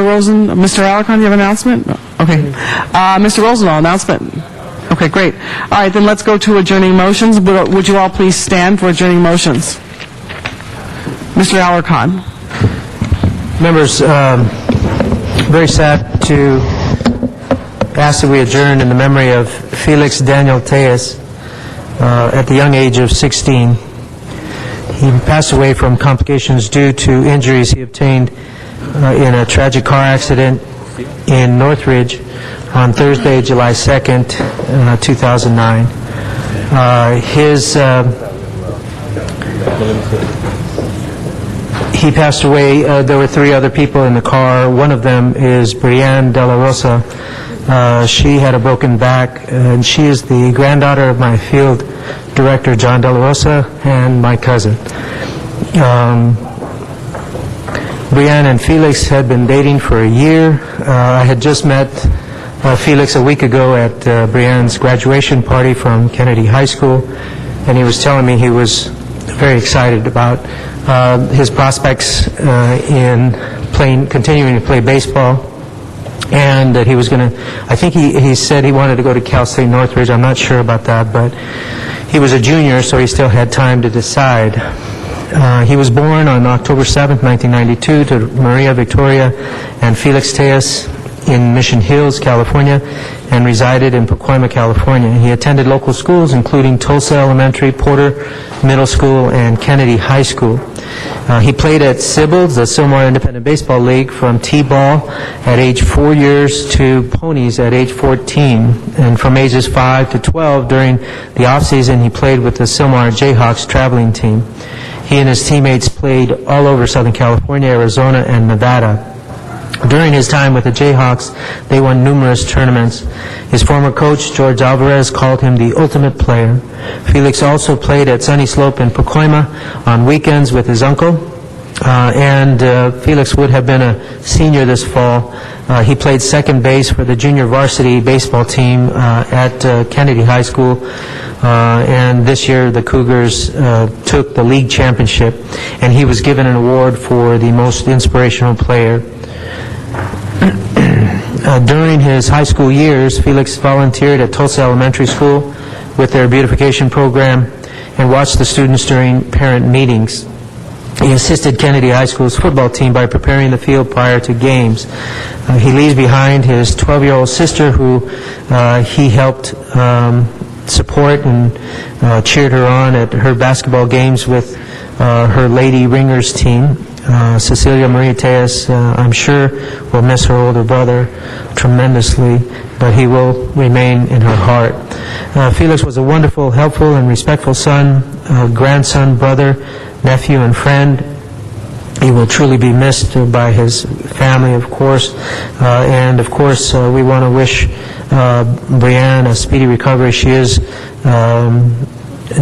Alarcon, do you have an announcement? Okay. Mr. Rosendahl, announcement. Okay, great. All right, then let's go to adjourning motions. Would you all please stand for adjourning motions? Mr. Alarcon. Members, very sad to ask that we adjourn in the memory of Felix Daniel Tejas at the young age of 16. He passed away from complications due to injuries he obtained in a tragic car accident in Northridge on Thursday, July 2nd, 2009. He passed away. There were 3 other people in the car. One of them is Brianne De La Rosa. She had a broken back, and she is the granddaughter of my field director, John De La Rosa, and my cousin. Brianne and Felix had been dating for a year. I had just met Felix a week ago at Brianne's graduation party from Kennedy High School, and he was telling me he was very excited about his prospects in continuing to play baseball, and that he was going to, I think he said he wanted to go to Cal State Northridge. I'm not sure about that, but he was a junior, so he still had time to decide. He was born on October 7th, 1992, to Maria Victoria and Felix Tejas in Mission Hills, California, and resided in Pacoima, California. He attended local schools, including Tulsa Elementary, Porter Middle School, and Kennedy High School. He played at Sybils, the Sylmar Independent Baseball League, from T-ball at age 4 years to ponies at age 14. And from ages 5 to 12, during the off-season, he played with the Sylmar Jayhawks traveling team. He and his teammates played all over Southern California, Arizona, and Nevada. During his time with the Jayhawks, they won numerous tournaments. His former coach, George Alvarez, called him the ultimate player. Felix also played at Sunny Slope in Pacoima on weekends with his uncle. Felix would have been a senior this fall. He played second base for the junior varsity baseball team at Kennedy High School. And this year the Cougars took the league championship, and he was given an award for the most inspirational player. During his high school years, Felix volunteered at Tulsa Elementary School with their beautification program and watched the students during parent meetings. He assisted Kennedy High School's football team by preparing the field prior to games. He leaves behind his 12-year-old sister, who he helped support and cheered her on at her basketball games with her Lady Ringers team. Cecilia Maria Tejas, I'm sure, will miss her older brother tremendously, but he will remain in her heart. Felix was a wonderful, helpful, and respectful son, grandson, brother, nephew, and friend. He will truly be missed by his family, of course. And, of course, we want to wish Brianne a speedy recovery. She is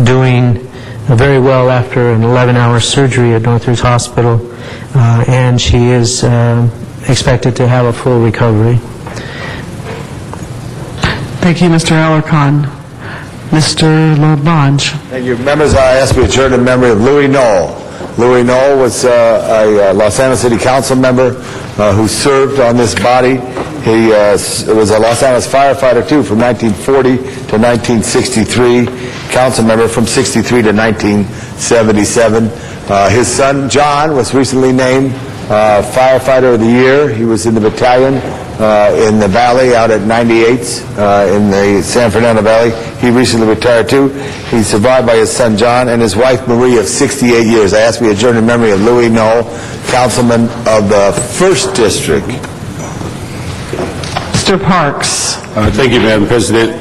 doing very well after an 11-hour surgery at Northridge Hospital, and she is expected to have a full recovery. Thank you, Mr. Alarcon. Mr. LaBonge. Thank you. Members, I ask we adjourn in memory of Louis Knoll. Louis Knoll was a Los Angeles City Council member who served on this body. He was a Los Angeles firefighter, too, from 1940 to 1963, council member from 63 to 1977. His son, John, was recently named Firefighter of the Year. He was in the battalion in the Valley out at 98th in the San Fernando Valley. He recently retired too. He's survived by his son John and his wife Marie of 68 years. I ask we adjourn in memory of Louis Knoll, councilman of the 1st District. Mr. Parks. Thank you, Madam President.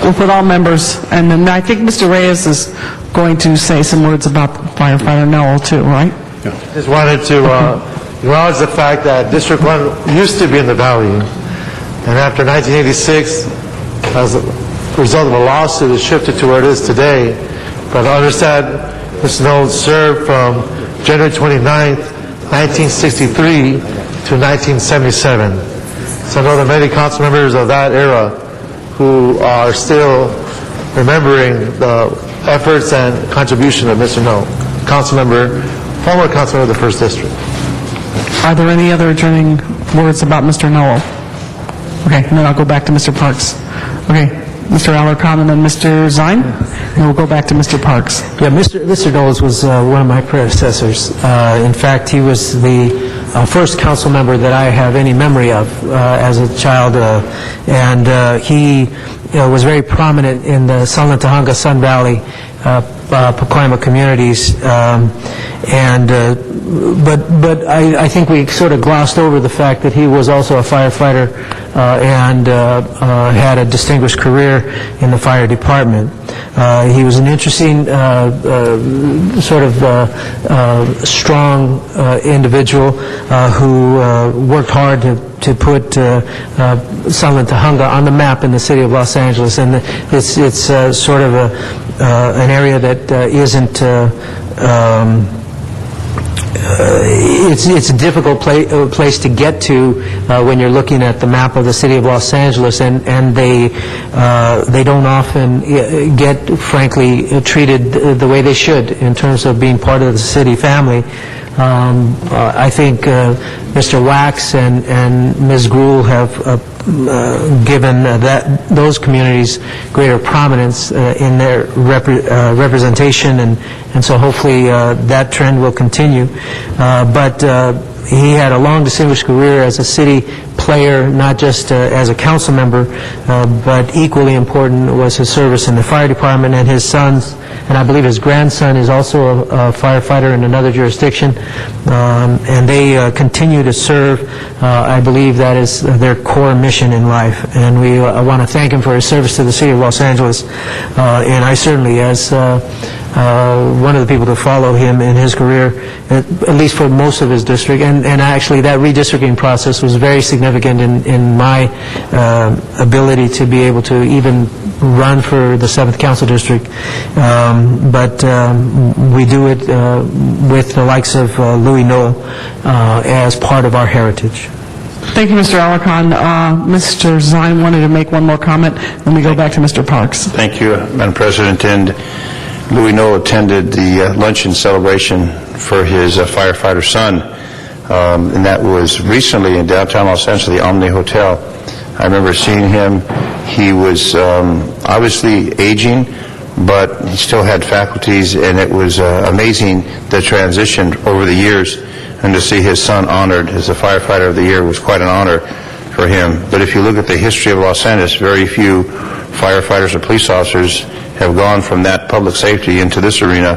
With all members, and then I think Mr. Reyes is going to say some words about firefighter Noel too, right? Just wanted to acknowledge the fact that District 1 used to be in the Valley, and after 1986, as a result of a lawsuit, it shifted to where it is today. But I understand Mr. Noel served from January 29th, 1963 to 1977. So I know that many council members of that era who are still remembering the efforts and contribution of Mr. Noel, former council member of the 1st District. Are there any other adjourning words about Mr. Noel? Okay, and then I'll go back to Mr. Parks. Okay, Mr. Alarcon and then Mr. Zine, and we'll go back to Mr. Parks. Yeah, Mr. Knowles was one of my predecessors. In fact, he was the first council member that I have any memory of as a child, and he was very prominent in the San Lantahanga, Sun Valley, Pacoima communities, but I think we sort of glossed over the fact that he was also a firefighter and had a distinguished career in the fire department. He was an interesting, strong individual who worked hard to put San Lantahanga on the map in the city of Los Angeles, and it's sort of an area that isn't. It's a difficult place to get to when you're looking at the map of the city of Los Angeles, and they don't often get, frankly, treated the way they should in terms of being part of the city family. I think Mr. Wax and Ms. Gruhl have given those communities greater prominence in their representation, and so hopefully that trend will continue. But he had a long distinguished career as a city player, not just as a council member, but equally important was his service in the fire department, and his sons, and I believe his grandson is also a firefighter in another jurisdiction, and they continue to serve. I believe that is their core mission in life, and we want to thank him for his service to the city of Los Angeles, and I certainly, as one of the people to follow him in his career, at least for most of his district, and actually that redistricting process was very significant in my ability to be able to even run for the 7th Council District. But we do it with the likes of Louis Knoll as part of our heritage. Thank you, Mr. Alarcon. Mr. Zine wanted to make one more comment, then we go back to Mr. Parks. Thank you, Madam President. And Louis Knoll attended the luncheon celebration for his firefighter son, and that was recently in downtown Los Angeles, the Omni Hotel. I remember seeing him. He was obviously aging, but he still had faculties, and it was amazing the transition over the years, and to see his son honored as a firefighter of the year was quite an honor for him. But if you look at the history of Los Angeles, very few firefighters or police officers have gone from that public safety into this arena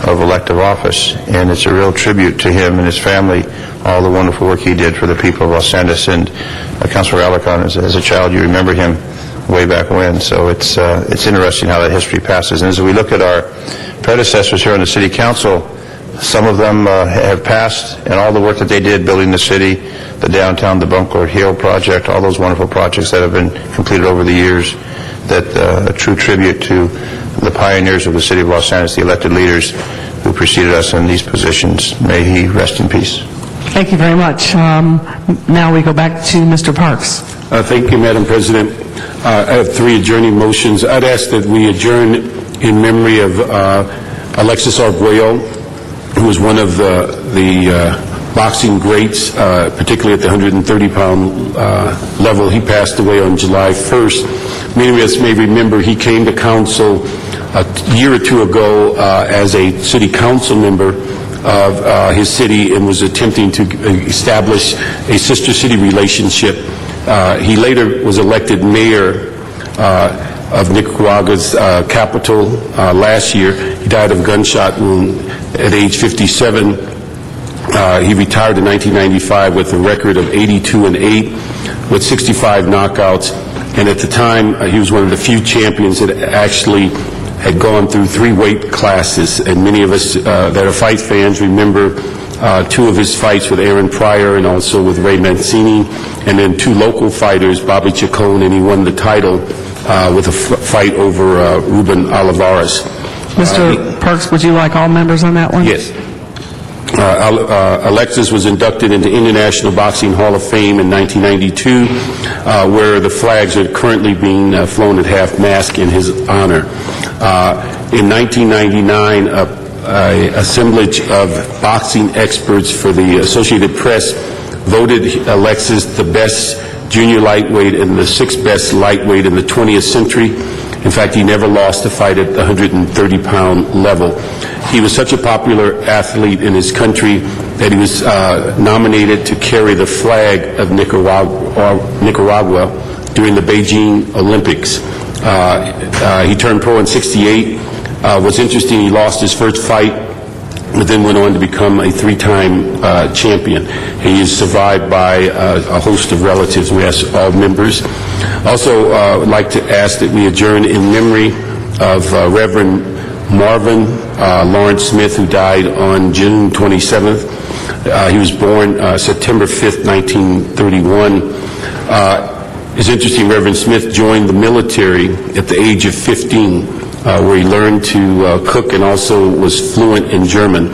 of elective office, and it's a real tribute to him and his family, all the wonderful work he did for the people of Los Angeles. And Councilor Alarcon, as a child, you remember him way back when, so it's interesting how that history passes. And as we look at our predecessors here on the City Council, some of them have passed, and all the work that they did building the city, the downtown, the Bunker Hill project, all those wonderful projects that have been completed over the years, that a true tribute to the pioneers of the city of Los Angeles, the elected leaders who preceded us in these positions. May he rest in peace. Thank you very much. Now we go back to Mr. Parks. Thank you, Madam President. I have 3 adjourning motions. I'd ask that we adjourn in memory of Alexis Arguello, who was one of the boxing greats, particularly at the 130-pound level. He passed away on July 1st. Many of us may remember he came to council a year or two ago as a city council member of his city and was attempting to establish a sister city relationship. He later was elected mayor of Nicaragua's capital last year. He died of a gunshot wound at age 57. He retired in 1995 with a record of 82-8 with 65 knockouts. And at the time, he was one of the few champions that actually had gone through 3 weight classes. And many of us that are fight fans remember 2 of his fights with Aaron Pryor and also with Ray Mancini, and then 2 local fighters, Bobby Chacon, and he won the title with a fight over Ruben Olivares. Mr. Parks, would you like all members on that one? Yes. Alexis was inducted into International Boxing Hall of Fame in 1992, where the flags are currently being flown at half-mast in his honor. In 1999, an assemblage of boxing experts for the Associated Press voted Alexis the best junior lightweight and the 6th best lightweight in the 20th century. In fact, he never lost a fight at the 130-pound level. He was such a popular athlete in his country that he was nominated to carry the flag of Nicaragua during the Beijing Olympics. He turned pro in '68. What's interesting, he lost his first fight, but then went on to become a 3-time champion. He is survived by a host of relatives. We ask all members. Also, would like to ask that we adjourn in memory of Reverend Marvin Lawrence Smith, who died on June 27th. He was born September 5th, 1931. It's interesting, Reverend Smith joined the military at the age of 15, where he learned to cook and also was fluent in German.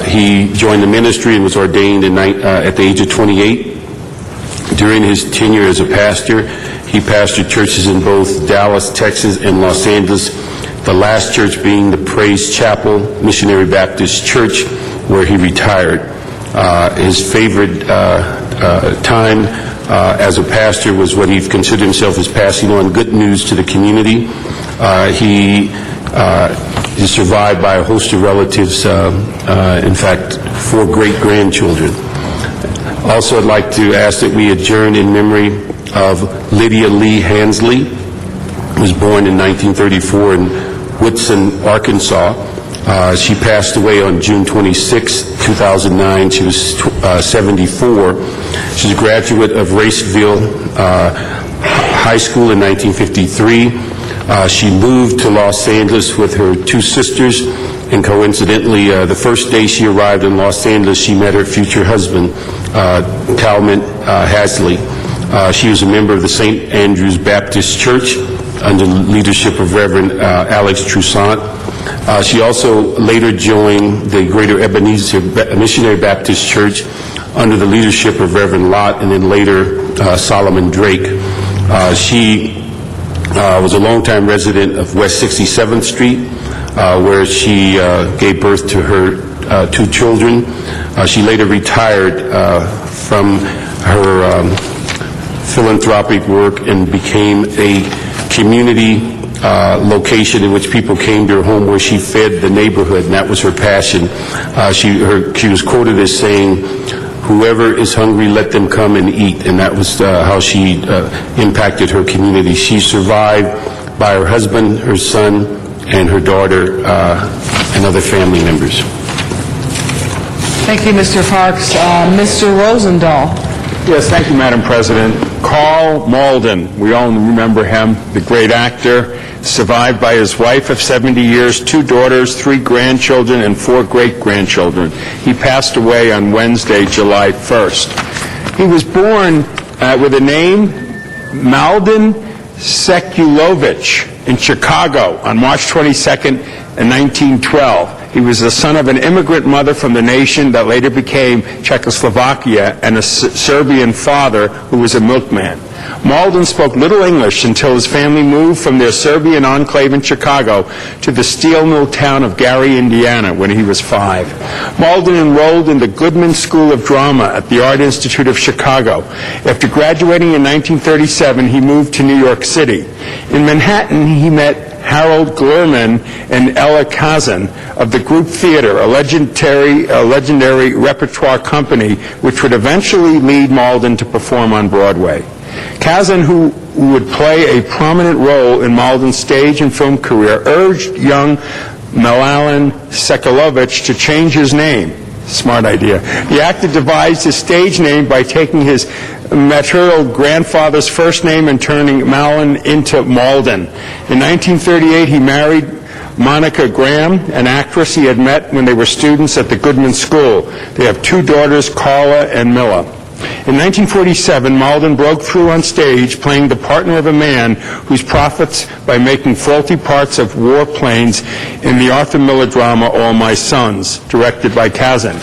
He joined the ministry and was ordained at the age of 28. During his tenure as a pastor, he pastored churches in both Dallas, Texas, and Los Angeles, the last church being the Praise Chapel Missionary Baptist Church, where he retired. His favorite time as a pastor was what he considered himself as passing on good news to the community. He is survived by a host of relatives, in fact, 4 great-grandchildren. Also, I'd like to ask that we adjourn in memory of Lydia Lee Hansley, who was born in 1934 in Woodson, Arkansas. She passed away on June 26, 2009. She was 74. She's a graduate of Raceville High School in 1953. She moved to Los Angeles with her 2 sisters, and coincidentally, the first day she arrived in Los Angeles, she met her future husband, Talmant Hasley. She was a member of the St. Andrew's Baptist Church under the leadership of Reverend Alex Toussaint. She also later joined the Greater Ebenezer Missionary Baptist Church under the leadership of Reverend Lott, and then later Solomon Drake. She was a longtime resident of West 67th Street, where she gave birth to her 2 children. She later retired from her philanthropic work and became a community location in which people came to her home, where she fed the neighborhood, and that was her passion. She was quoted as saying, "Whoever is hungry, let them come and eat," and that was how she impacted her community. She's survived by her husband, her son, and her daughter, and other family members. Thank you, Mr. Parks. Mr. Rosendahl. Yes, thank you, Madam President. Carl Malden, we all remember him, the great actor, survived by his wife of 70 years, 2 daughters, 3 grandchildren, and 4 great-grandchildren. He passed away on Wednesday, July 1st. He was born with a name, Malden Sekulovich, in Chicago on March 22nd, in 1912. He was the son of an immigrant mother from the nation that later became Czechoslovakia and a Serbian father who was a milkman. Malden spoke little English until his family moved from their Serbian enclave in Chicago to the steel mill town of Gary, Indiana, when he was 5. Malden enrolled in the Goodman School of Drama at the Art Institute of Chicago. After graduating in 1937, he moved to New York City. In Manhattan, he met Harold Glurman and Ella Kazan of the Group Theater, a legendary repertoire company which would eventually lead Malden to perform on Broadway. Kazan, who would play a prominent role in Malden's stage and film career, urged young Milan Sekulovich to change his name. Smart idea. The actor devised his stage name by taking his maternal grandfather's first name and turning Malin into Malden. In 1938, he married Monica Graham, an actress he had met when they were students at the Goodman School. They have two daughters, Carla and Milla. In 1947, Malden broke through on stage playing the partner of a man who profits by making faulty parts of warplanes in the Arthur Miller drama All My Sons, directed by Kazan.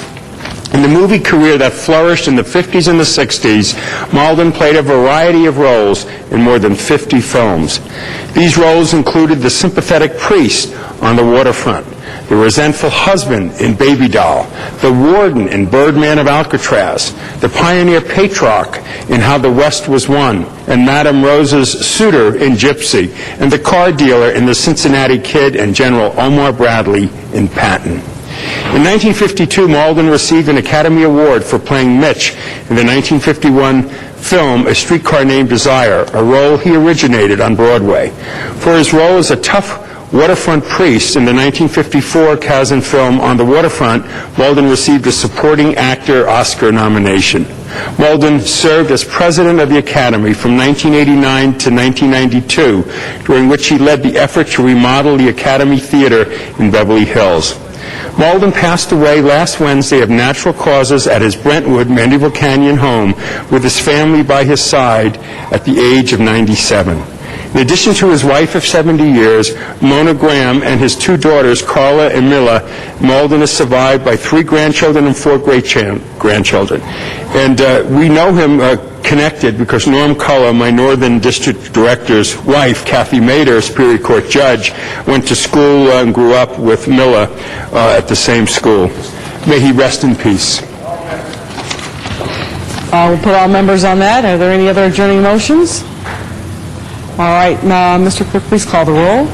In the movie career that flourished in the 50s and the 60s, Malden played a variety of roles in more than 50 films. These roles included the sympathetic priest on The Waterfront, the resentful husband in Baby Doll, the warden in Birdman of Alcatraz, the pioneer patriarch in How the West Was Won, and Madame Rose's suitor in Gypsy, and the car dealer in The Cincinnati Kid and General Omar Bradley in Patton. In 1952, Malden received an Academy Award for playing Mitch in the 1951 film A Streetcar Named Desire, a role he originated on Broadway. For his role as a tough waterfront priest in the 1954 Kazan film On the Waterfront, Malden received a Supporting Actor Oscar nomination. Malden served as president of the Academy from 1989 to 1992, during which he led the effort to remodel the Academy Theater in Beverly Hills. Malden passed away last Wednesday of natural causes at his Brentwood, Mandeville Canyon home with his family by his side at the age of 97. In addition to his wife of 70 years, Mona Graham, and his two daughters, Carla and Milla, Malden is survived by 3 grandchildren and 4 great-grandchildren. And we know him connected because Norm Cullen, my Northern District Director's wife, Kathy Mader, Superior Court judge, went to school and grew up with Milla at the same school. May he rest in peace. We'll put all members on that. Are there any other adjourning motions? All right, Mr. Clerk, please call the roll.